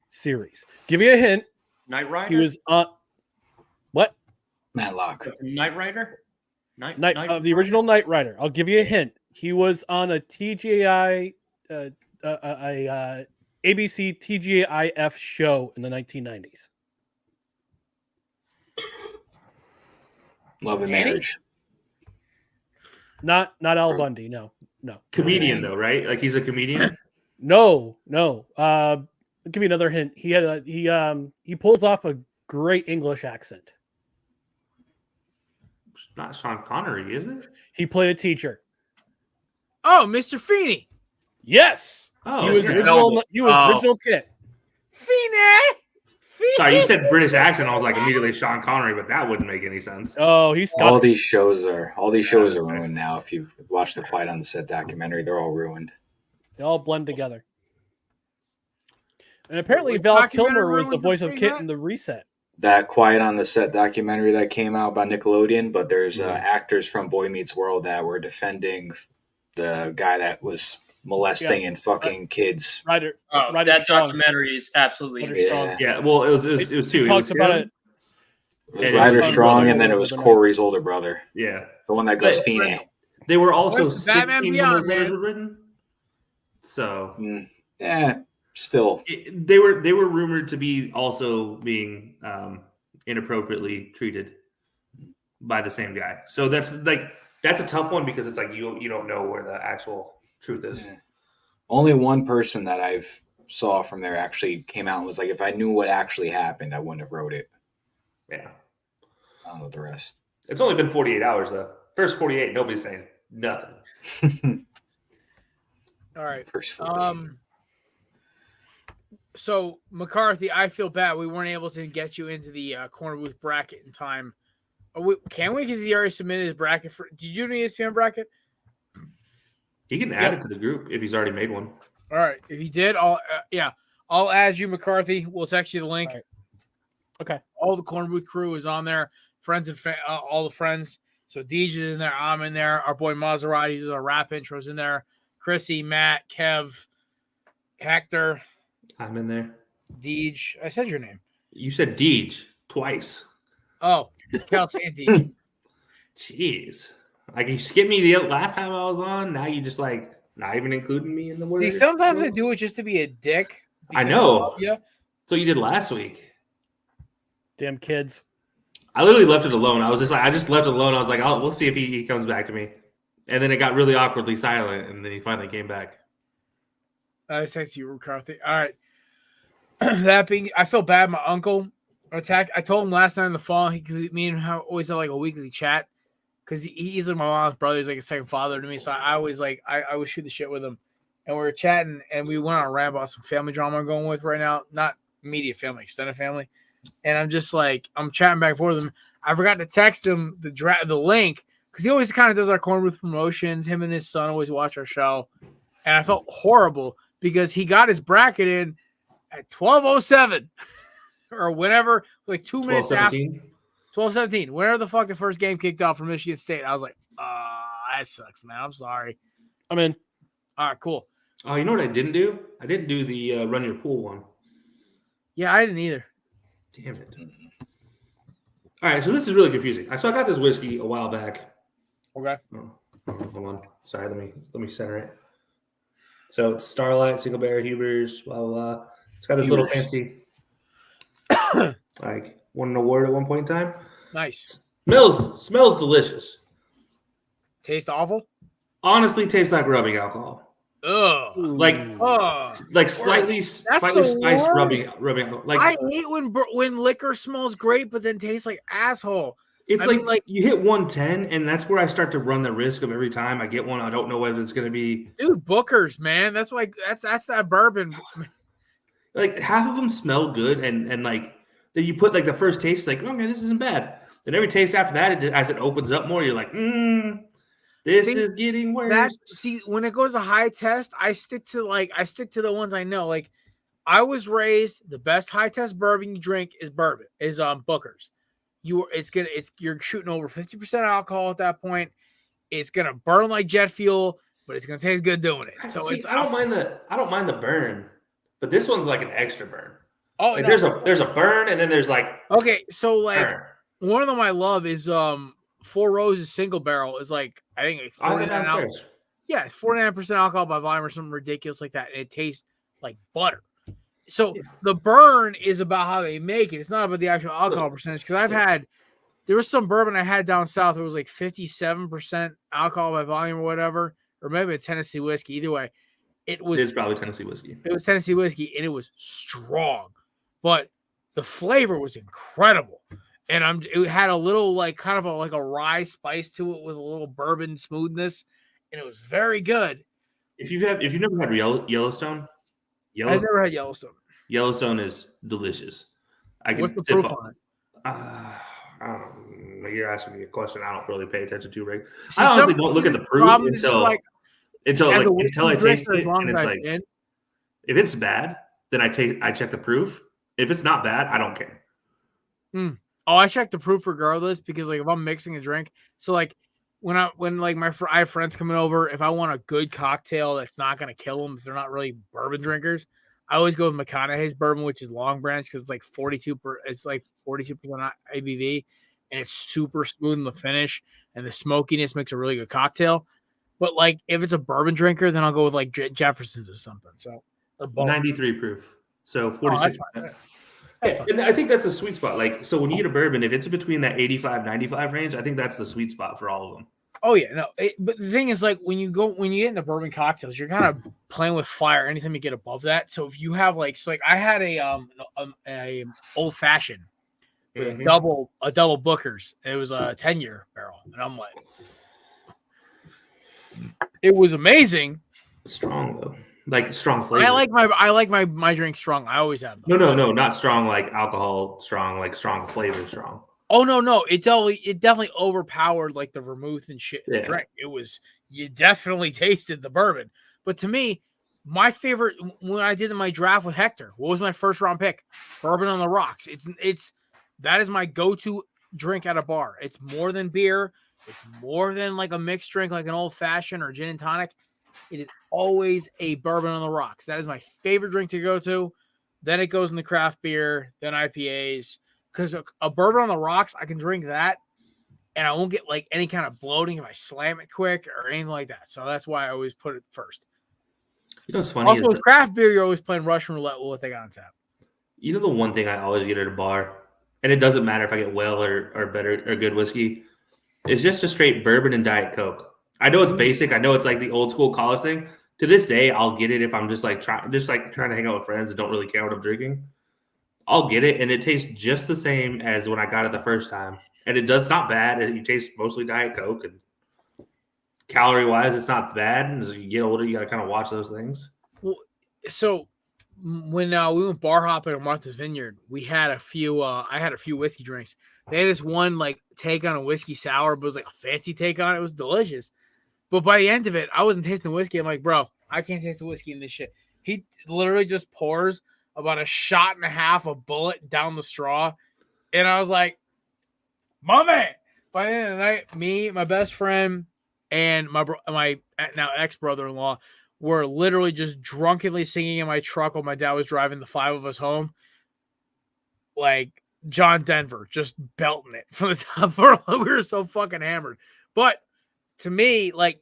series? Give you a hint. Knight Rider. He was on what? Matlock. Knight Rider. The original Knight Rider. I'll give you a hint. He was on a TGI, ABC TGIF show in the 1990s. Love and Annie? Marriage. Not Al Bundy. No. Comedian though, right? Like he's a comedian. No. I'll give you another hint. He pulls off a great English accent. Not Sean Connery, is it? He played a teacher. Oh, Mr. Feeney. Yes. Oh, He was yeah. original. He was Oh. original Kit. Feeney. Sorry, you said British accent. I was like immediately Sean Connery, but that wouldn't make any sense. Oh, he's All Scottish. these shows are ruined now. If you've watched the Quiet on the Set documentary, they're all ruined. They all blend together. And apparently, Which Val documentary Kilmer was the ruins voice the of thing, Kit Matt? in the Reset. That Quiet on the Set documentary that came out by Nickelodeon, but there's actors from Boy Meets World that were defending the guy that was molesting and fucking kids. Ryder That Strong. documentary is absolutely Ryder insane. Strong. Yeah. Yeah, well, it was two. He It talks was about him. it. It was Yeah, Ryder his Strong, brother and then it was overnight. Corey's older brother, Yeah, the one that goes But- Feeney. they were also Where's the Batman 16 when Beyond, those letters man? were written. So Yeah, still. they were rumored to be also being inappropriately treated by the same guy. So that's a tough one because it's like you don't know where the actual truth is. Yeah. Only one person that I've saw from there actually came out and was like, if I knew what actually happened, I wouldn't have wrote it. Yeah, I don't know the rest. it's only been 48 hours though. First 48, nobody's saying nothing. All right. First 48. So McCarthy, I feel bad we weren't able to get you into the corner booth bracket in time. Can we? Because he already submitted his bracket for. Did you do an ESPN bracket? He can add it to the group if he's already made one. All right. If he did, I'll add you, McCarthy. We'll text you the link. All right. Okay. All the corner booth crew is on there. Friends and all the friends. So Deej is in there. I'm in there. Our boy Maserati does our rap intros in there. Chrissy, Matt, Kev, Hector, I'm in there. Deej. I said your name. You said Deej twice. Oh, Kelsey and Deej. Jeez. Like you skipped me the last time I was on. Now you just like not even including me in the word. See, sometimes I do it just to be a dick. I know. Yeah. That's what you did last week. Damn kids. I literally left it alone. I just left it alone. I was like, we'll see if he comes back to me. And then it got really awkwardly silent, and then he finally came back. I just texted you, McCarthy. All right. That being, I feel bad. My uncle attacked. I told him last night on the phone. Me and him always have like a weekly chat because he's like my mom's brother. He's like a second father to me. So I always I always shoot the shit with him. And we were chatting, and we went on a rant about some family drama I'm going with right now. Not immediate family, extended family. And I'm just like, I'm chatting back and forth with him. I forgot to text him the link because he always kind of does our corner booth promotions. Him and his son always watch our show. And I felt horrible because he got his bracket in at 12:07 or whenever, like 2 minutes after 12:17. Whenever the fuck the first game kicked off for Michigan State. I was like, that sucks, man. I'm sorry. I'm in. All right, cool. Oh, you know what I didn't do? I didn't do the run your pool one. Yeah, I didn't either. Damn it. All right, so this is really confusing. So I got this whiskey a while back. Okay. Oh, hold on. Sorry, let me center it. So it's Starlight, Single Bear, Hubers, blah, blah, blah. It's got this little fancy, like, won an award at one point in time. Nice. Smells delicious. Taste awful? Honestly, tastes like rubbing alcohol. Ugh. Like slightly spiced rubbing alcohol. Like, I hate when liquor smells great but then tastes like asshole. It's like you hit 110, and that's where I start to run the risk of every time I get one, I don't know whether it's going to be. Dude, Booker's, man. That's that bourbon. Like, half of them smell good, and like then you put like the first taste, it's like, okay, this isn't bad. Then every taste after that, as it opens up more, you're like, this is getting worse. When it goes to high test, I stick to the ones I know. Like, I was raised, the best high test bourbon you drink is Booker's. You're shooting over 50% alcohol at that point. It's gonna burn like jet fuel, but it's gonna taste good doing it. So I don't mind the burn, but this one's like an extra burn. Oh, like, there's a burn, and then there's like, okay, so like burn. One of them I love is Four Roses single barrel is like, I think it's 49%. Yeah, it's 49% alcohol by volume or something ridiculous like that, and it tastes like butter. So the burn is about how they make it. It's not about the actual alcohol percentage. Because there was some bourbon I had down south. It was like 57% alcohol by volume or whatever, or maybe a Tennessee whiskey. Either way, it's probably Tennessee whiskey. It was Tennessee whiskey, and it was strong, but the flavor was incredible. And it had a little like kind of a rye spice to it with a little bourbon smoothness, and it was very good. If you've never had Yellowstone. I've never had Yellowstone. Yellowstone is delicious. What's the proof on it? I don't know. You're asking me a question I don't really pay attention to, right? I honestly don't look at the proof until I taste it, and it's like, if it's bad, then I check the proof. If it's not bad, I don't care. Oh, I check the proof regardless, because like if I'm mixing a drink, so like when I have friends coming over, if I want a good cocktail that's not going to kill them if they're not really bourbon drinkers, I always go with McConaughey's bourbon, which is Long Branch, because it's like 42% ABV, and it's super smooth in the finish, and the smokiness makes a really good cocktail. But like if it's a bourbon drinker, then I'll go with like Jefferson's or something. So 93 proof, so 46%. And I think that's a sweet spot. Like, so when you get a bourbon, if it's between that 85-95 range, I think that's the sweet spot for all of them. Oh yeah, no. But the thing is, like when you get into bourbon cocktails, you're kind of playing with fire anytime you get above that. So if you have like I had a old fashioned with a double Booker's. It was a 10-year barrel, and I'm like, it was amazing. Strong though. Like strong flavor. I like my drink strong. I always have them. No, not strong like alcohol strong, like strong flavor strong. Oh no, it definitely overpowered like the vermouth and shit in the drink. You definitely tasted the bourbon. But to me, my favorite when I did my draft with Hector, what was my first round pick? Bourbon on the rocks. That is my go-to drink at a bar. It's more than beer. It's more than like a mixed drink like an old fashioned or gin and tonic. It is always a bourbon on the rocks. That is my favorite drink to go to. Then it goes into craft beer, then IPAs. Because a bourbon on the rocks, I can drink that, and I won't get like any kind of bloating if I slam it quick or anything like that. So that's why I always put it first. You know what's funny? Also, with craft beer, you're always playing Russian roulette with what they got on tap. You know the one thing I always get at a bar, and it doesn't matter if I get well or better or good whiskey, it's just a straight bourbon and Diet Coke. I know it's basic. I know it's like the old school college thing. To this day, I'll get it if I'm just trying to hang out with friends and don't really care what I'm drinking. I'll get it, and it tastes just the same as when I got it the first time. And it does not bad. It tastes mostly Diet Coke, and calorie-wise, it's not bad. And as you get older, you got to kind of watch those things. Well, so when we went bar hopping at Martha's Vineyard, we had a few. I had a few whiskey drinks. They had this one like take on a whiskey sour, but it was like a fancy take on it. It was delicious. But by the end of it, I wasn't tasting the whiskey. I'm like, bro, I can't taste the whiskey in this shit. He literally just pours about a shot and a half of bullet down the straw. And I was like, my man. By the end of the night, me, my best friend, and my now ex-brother-in-law were literally just drunkenly singing in my truck while my dad was driving the 5 of us home. Like John Denver, just belting it from the top. We were so fucking hammered. But to me, like,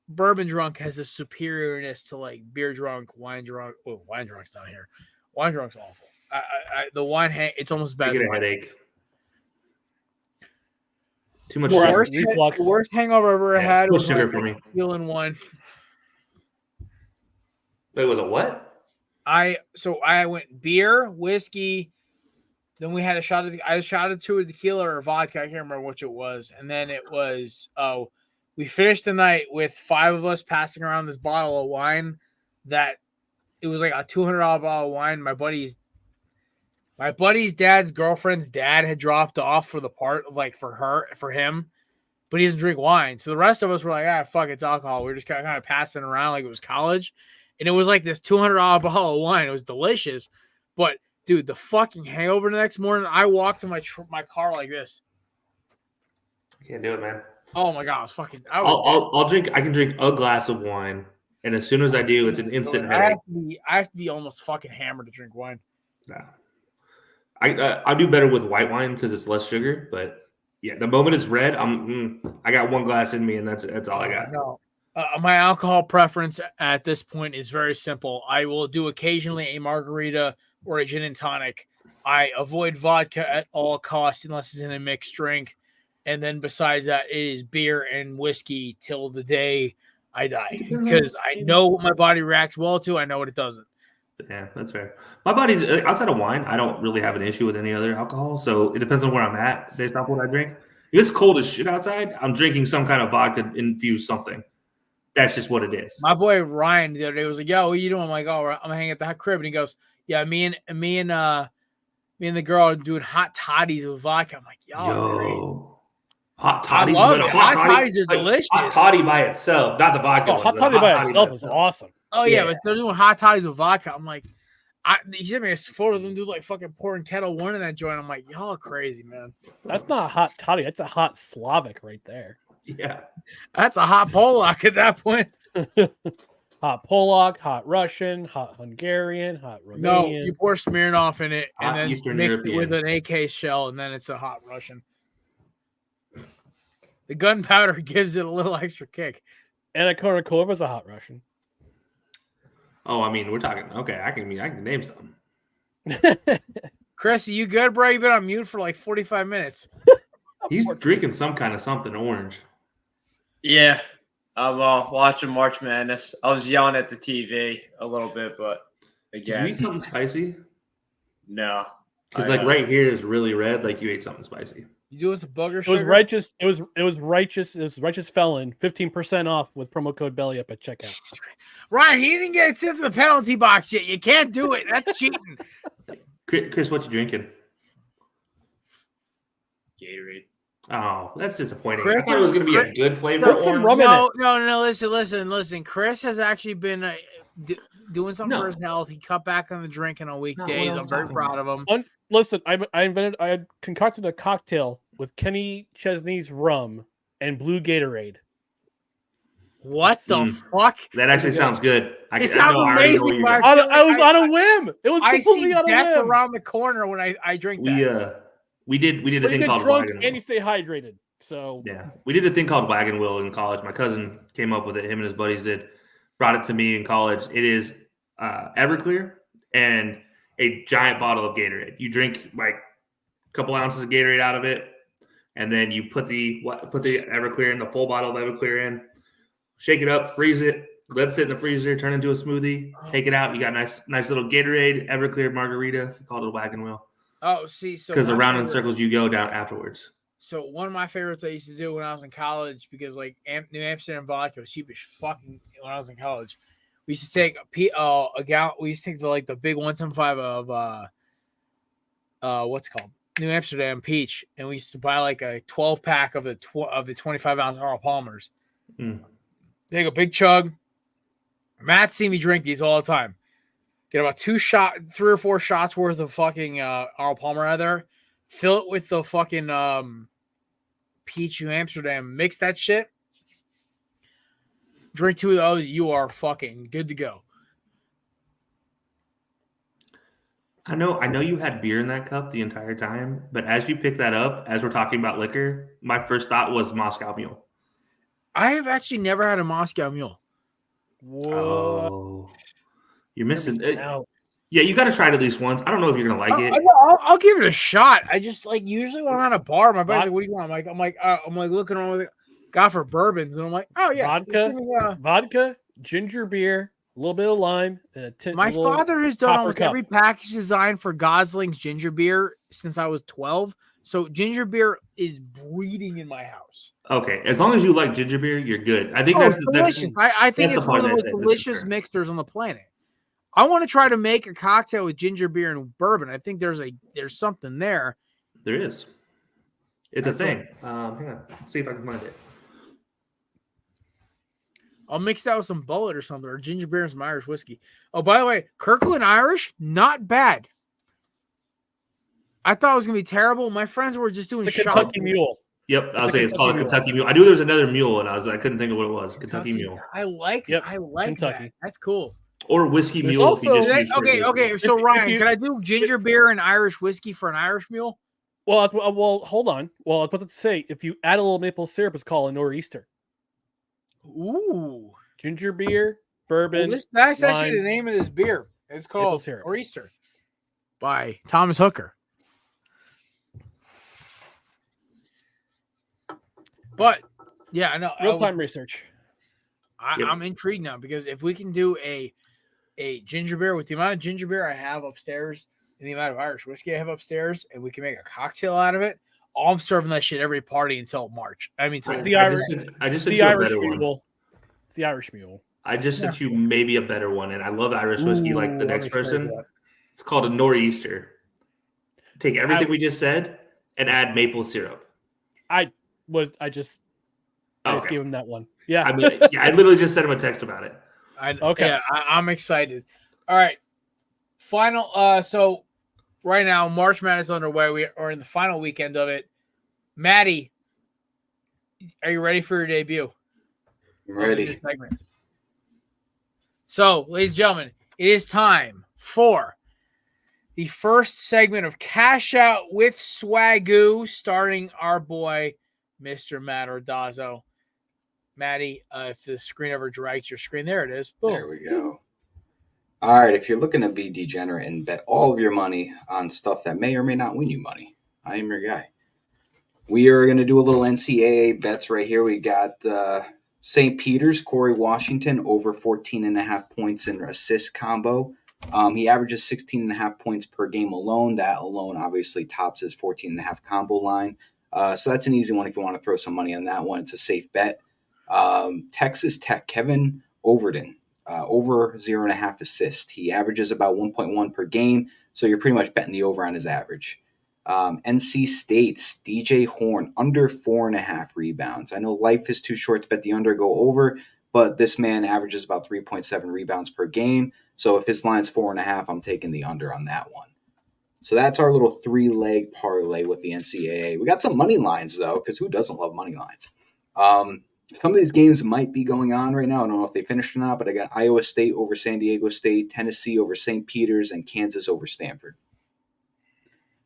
bourbon drunk has a superiorness to like beer drunk, wine drunk. Oh, wine drunk's down here. Wine drunk's awful. The wine, it's almost as bad I as get a wine. headache. Too much The sugar. worst hangover I've ever had too was sugar when for me. Feeling one. Wait, was it what? I went beer, whiskey. Then we had I shot of two of tequila or vodka. I can't remember which it was. And then it was, we finished the night with 5 of us passing around this bottle of wine that it was like a $200 bottle of wine. My buddy's dad's girlfriend's dad had dropped off for the part of like for him, but he doesn't drink wine. So the rest of us were like, fuck, it's alcohol. We were just kind of passing around like it was college. And it was like this $200 bottle of wine. It was delicious. But dude, the fucking hangover the next morning, I walked to my car like this. I can't do it, man. Oh my God, I'll drink. I can drink a glass of wine, and as soon as I do, it's an instant headache. I have to be almost fucking hammered to drink wine. Nah. I do better with white wine because it's less sugar. But yeah, the moment it's red, I got one glass in me, and that's all I got. No. My alcohol preference at this point is very simple. I will do occasionally a margarita or a gin and tonic. I avoid vodka at all costs unless it's in a mixed drink. And then besides that, it is beer and whiskey till the day I die. Because I know what my body reacts well to. I know what it doesn't. Yeah, that's fair. My body's outside of wine, I don't really have an issue with any other alcohol. So it depends on where I'm at based off what I drink. If it's cold as shit outside, I'm drinking some kind of vodka infused something. That's just what it is. My boy Ryan the other day was like, "Yo, what you doing?" I'm like, "Oh, I'm hanging at the crib," and he goes, "Yeah, me and the girl are doing hot toddies with vodka." I'm like, "Yo, crazy." Hot toddy. Hot toddies are delicious. Hot toddy by itself, not the vodka. Hot toddy by itself is awesome. Oh yeah, but they're doing hot toddies with vodka. I'm like, he sent me a photo of them do like fucking pouring Kettle One in that joint. I'm like, y'all are crazy, man. That's not a hot toddy. That's a hot Slavic right there. Yeah, that's a hot Polak at that point. Hot Polak, hot Russian, hot Hungarian, hot Romanian. No, you pour Smirnoff in it and then Eastern mix European. it with an AK shell, and then it's a hot Russian. The gunpowder gives it a little extra kick. And a Korner is a hot Russian. Oh, I mean, we're talking. Okay, I can name some. Chris, are you good, bro? You've been on mute for like 45 minutes. He's drinking some kind of something orange. Yeah, I'm watching March Madness. I was yelling at the TV a little bit, but again, did you eat something spicy? No, because like right here is really red. Like you ate something spicy. You doing some booger It sugar? was righteous. It was righteous. It was righteous felon. 15% off with promo code Belly up at checkout. Ryan, he didn't get sent to the penalty box yet. You can't do it. That's cheating. Chris, what you drinking? Gatorade. Oh, that's disappointing. Chris, I thought it was going to be a good flavor. No. Listen. Chris has actually been doing something for his health. He cut back on the drinking on weekdays. I'm very proud of him. Listen, I had concocted a cocktail with Kenny Chesney's rum and blue Gatorade. What the fuck? That actually sounds good. It sounds amazing. I was on a whim. It was completely on a whim. Around the corner when I drink that. We did a thing called drunk wagon and you stay hydrated. So yeah, we did a thing called wagon wheel in college. My cousin came up with it. Him and his buddies did. Brought it to me in college. It is Everclear and a giant bottle of Gatorade. You drink like a couple ounces of Gatorade out of it, and then you put the Everclear in, the full bottle of Everclear in, shake it up, freeze it, let it sit in the freezer, turn into a smoothie, take it out. You got nice little Gatorade, Everclear margarita. We called it a wagon wheel. Oh, see, so because around in circles you go down afterwards. So one of my favorites I used to do when I was in college, because like New Amsterdam vodka was cheap as fucking when I was in college. We used to take a gallon. We used to take the big 175 of what's it called New Amsterdam peach, and we used to buy like a 12 pack of the 25 ounce Arnold Palmers. Take a big chug. Matt's seen me drink these all the time. Get about 3 or 4 shots worth of fucking Arnold Palmer out of there. Fill it with the fucking peach New Amsterdam. Mix that shit. Drink 2 of those. You are fucking good to go. I know you had beer in that cup the entire time, but as you pick that up, as we're talking about liquor, my first thought was Moscow Mule. I have actually never had a Moscow Mule. What? Oh. You're missing it. Yeah, you got to try it at least once. I don't know if you're gonna like it. I'll give it a shot. I just like usually when I'm at a bar, my buddy's like, "What do you want?" I'm like looking around with it. Got for bourbons, and I'm like, "Oh yeah, vodka, ginger beer, a little bit of lime." My father has done almost every package design for Gosling's ginger beer since I was 12. So ginger beer is breeding in my house. Okay, as long as you like ginger beer, you're good. I think it's delicious. I think it's one of the most delicious mixers on the planet. I want to try to make a cocktail with ginger beer and bourbon. I think there's something there. There is. It's a thing. Hang on. Let's see if I can find it. I'll mix that with some Bullet or something, or ginger beer and some Irish whiskey. Oh, by the way, Kirkland Irish, not bad. I thought it was going to be terrible. My friends were just doing Kentucky Mule. Yep, I'll say it's called a Kentucky Mule. I knew there was another mule, and I couldn't think of what it was. Kentucky Mule. I like Kentucky. That. That's cool. Or whiskey mule. Also, okay. So Ryan, can I do ginger beer and Irish whiskey for an Irish mule? Well, hold on. Well, I was about to say, if you add a little maple syrup, it's called a nor'easter. Ooh, ginger beer, bourbon. Well, that's actually the name of this beer. It's called Nor'easter by Thomas Hooker. But yeah, I know real-time research. I'm intrigued now because if we can do a ginger beer with the amount of ginger beer I have upstairs and the amount of Irish whiskey I have upstairs, and we can make a cocktail out of it, I'm serving that shit every party until March. I mean, the Irish Mule. The Irish Mule. I just sent you maybe a better one, and I love Irish whiskey like the next person. It's called a nor'easter. Take everything we just said and add maple syrup. I just gave him that one. Yeah. I literally just sent him a text about it. I'm excited. All right. Final. So right now, March Madness is underway. We are in the final weekend of it. Maddie, are you ready for your debut? I'm ready. So, ladies and gentlemen, it is time for the first segment of Cash Out with Swagoo, starring our boy, Mr. Matt Ordazzo. Maddie, if the screen ever directs your screen, there it is. Boom. There we go. All right, if you're looking to be degenerate and bet all of your money on stuff that may or may not win you money, I am your guy. We are going to do a little NCAA bets right here. We got St. Peter's, Corey Washington, over 14.5 points in assist combo. He averages 16.5 points per game alone. That alone obviously tops his 14.5 combo line. So that's an easy one if you want to throw some money on that one. It's a safe bet. Texas Tech, Kevin Overton, over 0.5 assists. He averages about 1.1 per game, so you're pretty much betting the over on his average. NC State's DJ Horn, under 4.5 rebounds. I know life is too short to bet the under, go over, but this man averages about 3.7 rebounds per game. So if his line's 4.5, I'm taking the under on that one. So that's our little 3-leg parlay with the NCAA. We got some money lines, though, because who doesn't love money lines? Some of these games might be going on right now. I don't know if they finished or not, but I got Iowa State over San Diego State, Tennessee over St. Peter's, and Kansas over Stanford.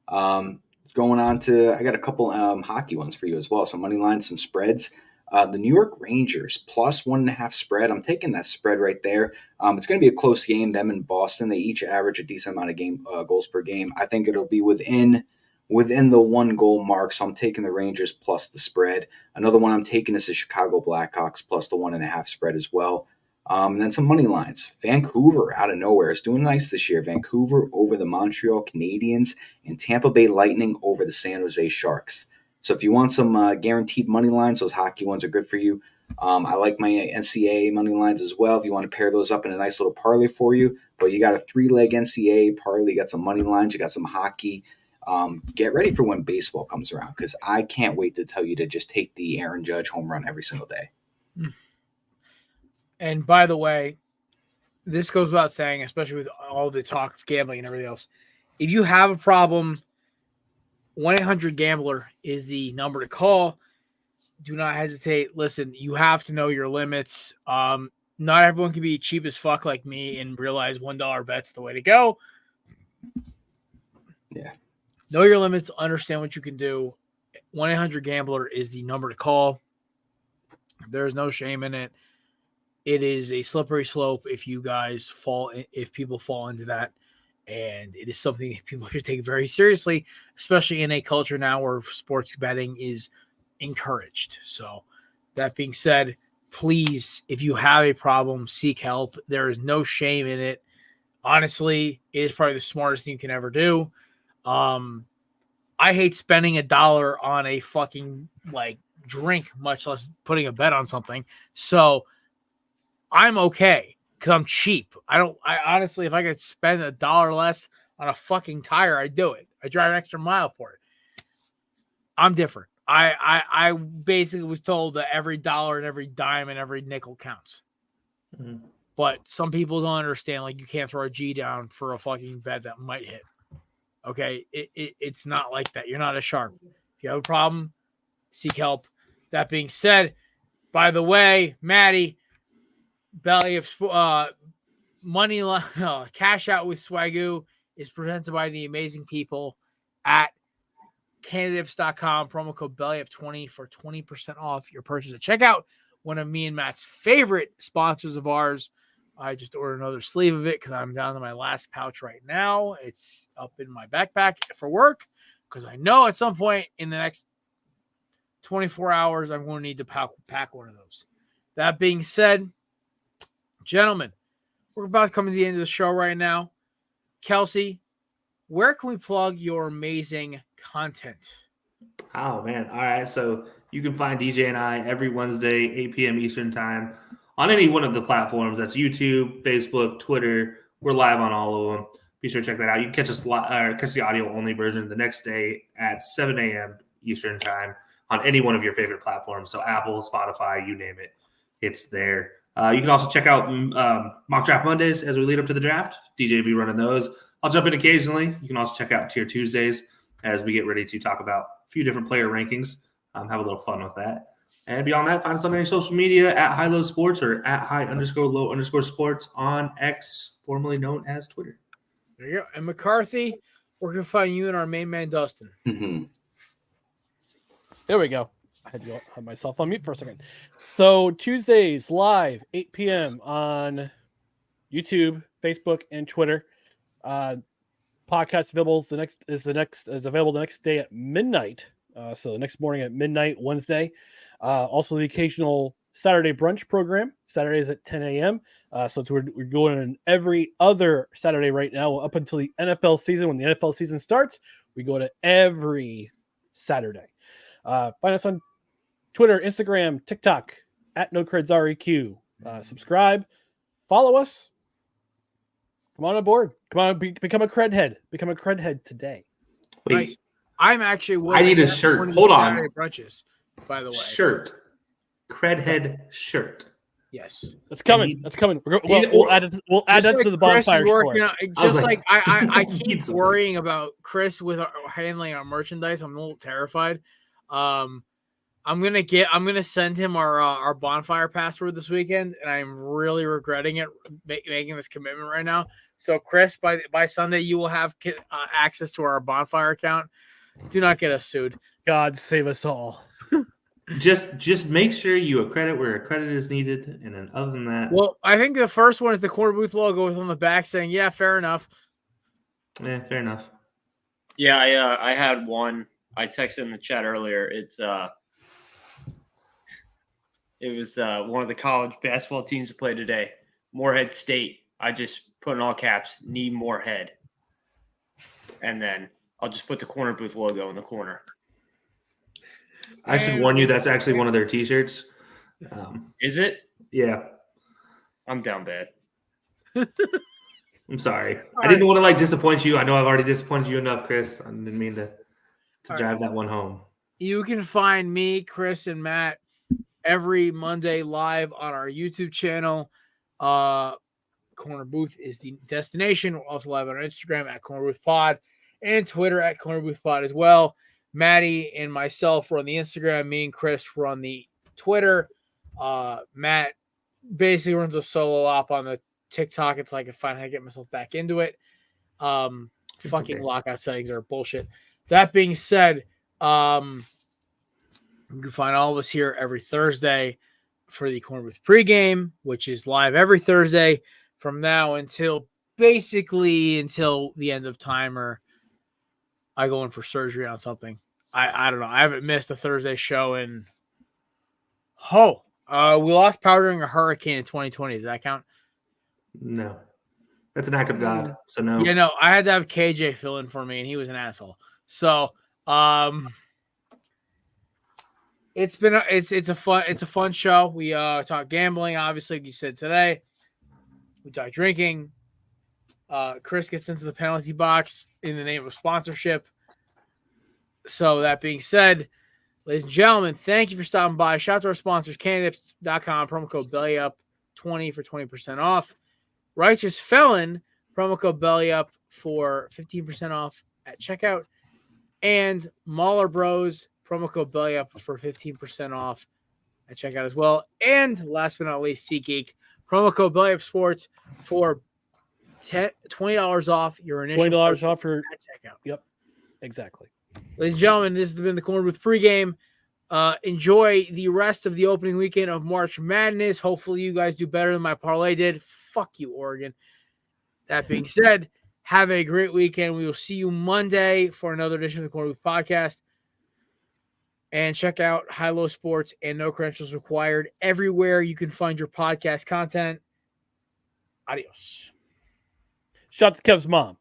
Going on to, I got a couple hockey ones for you as well. Some money lines, some spreads. The New York Rangers, plus 1.5 spread. I'm taking that spread right there. It's going to be a close game. Them and Boston, they each average a decent amount of goals per game. I think it'll be within the 1 goal mark, so I'm taking the Rangers plus the spread. Another one I'm taking is the Chicago Blackhawks plus the 1.5 spread as well. And then some money lines. Vancouver, out of nowhere, is doing nice this year. Vancouver over the Montreal Canadiens, and Tampa Bay Lightning over the San Jose Sharks. So if you want some guaranteed money lines, those hockey ones are good for you. I like my NCAA money lines as well if you want to pair those up in a nice little parlay for you. But you got a 3-leg NCAA parlay, you got some money lines, you got some hockey. Get ready for when baseball comes around, because I can't wait to tell you to just take the Aaron Judge home run every single day. And by the way, this goes without saying, especially with all the talk of gambling and everything else. If you have a problem, 1-800-GAMBLER is the number to call. Do not hesitate. Listen, you have to know your limits. Not everyone can be cheap as fuck like me and realize $1 bet's the way to go. Yeah. Know your limits. Understand what you can do. 1-800-GAMBLER is the number to call. There's no shame in it. It is a slippery slope if people fall into that. And it is something that people should take very seriously, especially in a culture now where sports betting is encouraged. So that being said, please, if you have a problem, seek help. There is no shame in it. Honestly, it is probably the smartest thing you can ever do. I hate spending $1 on a fucking drink, much less putting a bet on something. So I'm okay because I'm cheap. I honestly, if I could spend $1 less on a fucking tire, I'd do it. I drive an extra mile for it. I'm different. I basically was told that every dollar and every dime and every nickel counts. Mhm. But some people don't understand. Like, you can't throw a G down for a fucking bet that might hit. Okay, it's not like that. You're not a shark. If you have a problem, seek help. That being said, by the way, Maddie, Belly of Money Cash Out with Swagoo is presented by the amazing people at candidates.com. Promo code BellyUp20 for 20% off your purchase at checkout. One of me and Matt's favorite sponsors of ours. I just ordered another sleeve of it because I'm down to my last pouch right now. It's up in my backpack for work because I know at some point in the next 24 hours I'm going to need to pack one of those. That being said, gentlemen, we're about to come to the end of the show right now. Kelsey, where can we plug your amazing content? Oh, man. All right. So you can find DJ and I every Wednesday, 8 p.m. Eastern time on any one of the platforms. That's YouTube, Facebook, Twitter. We're live on all of them. Be sure to check that out. You can catch us catch the audio-only version the next day at 7 a.m. Eastern time on any one of your favorite platforms. So Apple, Spotify, you name it. It's there. You can also check out Mock Draft Mondays as we lead up to the draft. DJ will be running those. I'll jump in occasionally. You can also check out Tier Tuesdays as we get ready to talk about a few different player rankings. Have a little fun with that. And beyond that, find us on any social media at High Low Sports or at high_low_sports on X, formerly known as Twitter. There you go. And McCarthy, we're going to find you and our main man, Dustin. Mm-hmm. There we go. I had to have myself on mute for a second. So Tuesdays live, 8 p.m. on YouTube, Facebook, and Twitter. Podcast available is available the next day at midnight. So the next morning at midnight, Wednesday. Also the occasional Saturday brunch program. Saturdays at 10 a.m. So we're going on every other Saturday right now up until the NFL season. When the NFL season starts, we go to every Saturday. Find us on Twitter, Instagram, TikTok at NoCredsREQ. Subscribe, follow us. Come on board. Come on, become a credhead. Become a credhead today. Wait, Nice. I'm actually. I need a shirt. Hold on. Saturday brunches, by the way. Shirt. Credhead shirt. Yes, That's coming. That's coming. We'll add that to the bonfire store. I keep worrying about Chris with handling our merchandise. I'm a little terrified. I'm gonna send him our bonfire password this weekend, and I'm really regretting it making this commitment right now. So, Chris, by Sunday, you will have access to our bonfire account. Do not get us sued. God save us all. Just make sure you accredit where accredit is needed, and then other than that, Well, I think the first one is the Korner Booth logo on the back saying, "Yeah, fair enough." yeah, fair enough. Yeah, I had one. I texted in the chat earlier. It was one of the college basketball teams that played today, Morehead State. I just put in all caps, need more head. And then I'll just put the Korner Booth logo in the corner. I should warn you, that's actually one of their T-shirts. Is it? Yeah. I'm down bad. I'm sorry. All I didn't want to disappoint you. I know I've already disappointed you enough, Chris. I didn't mean to drive that one home. You can find me, Chris, and Matt every Monday live on our YouTube channel. Korner Booth is the destination. We're also live on our Instagram at Korner Booth Pod and Twitter at Korner Booth Pod as well. Maddie and myself were on the Instagram. Me and Chris were on the Twitter. Matt basically runs a solo op on the TikTok. It's like I find how to get myself back into it. Fucking lockout settings are bullshit. That being said, you can find all of us here every Thursday for the Korner Booth pregame, which is live every Thursday from now until basically until the end of time, or I go in for surgery on something. I don't know. I haven't missed a Thursday show in. We lost power during a hurricane in 2020. Does that count? No. That's an act of God. So no. Yeah, no. I had to have KJ fill in for me, and he was an asshole. So, it's a fun show. We talk gambling, obviously, like you said today. We talk drinking. Chris gets into the penalty box in the name of sponsorship. So that being said, ladies and gentlemen, thank you for stopping by. Shout out to our sponsors, candidates.com, promo code BELLYUP20 for 20% off. Righteous Felon, promo code BELLYUP for 15% off at checkout. And Mauler Bros, promo code BELLYUP for 15% off at checkout as well. And last but not least, SeatGeek, promo code BELLYUP Sports for $20 off your initial $20 off your at checkout. Yep, exactly. Ladies and gentlemen, this has been the Korner Booth pregame. Enjoy the rest of the opening weekend of March Madness. Hopefully you guys do better than my parlay did. Fuck you, Oregon. That being said, have a great weekend. We will see you Monday for another edition of the Korner Booth podcast. And check out High Low Sports and No Credentials Required everywhere you can find your podcast content. Adios. Shout out to Kev's mom.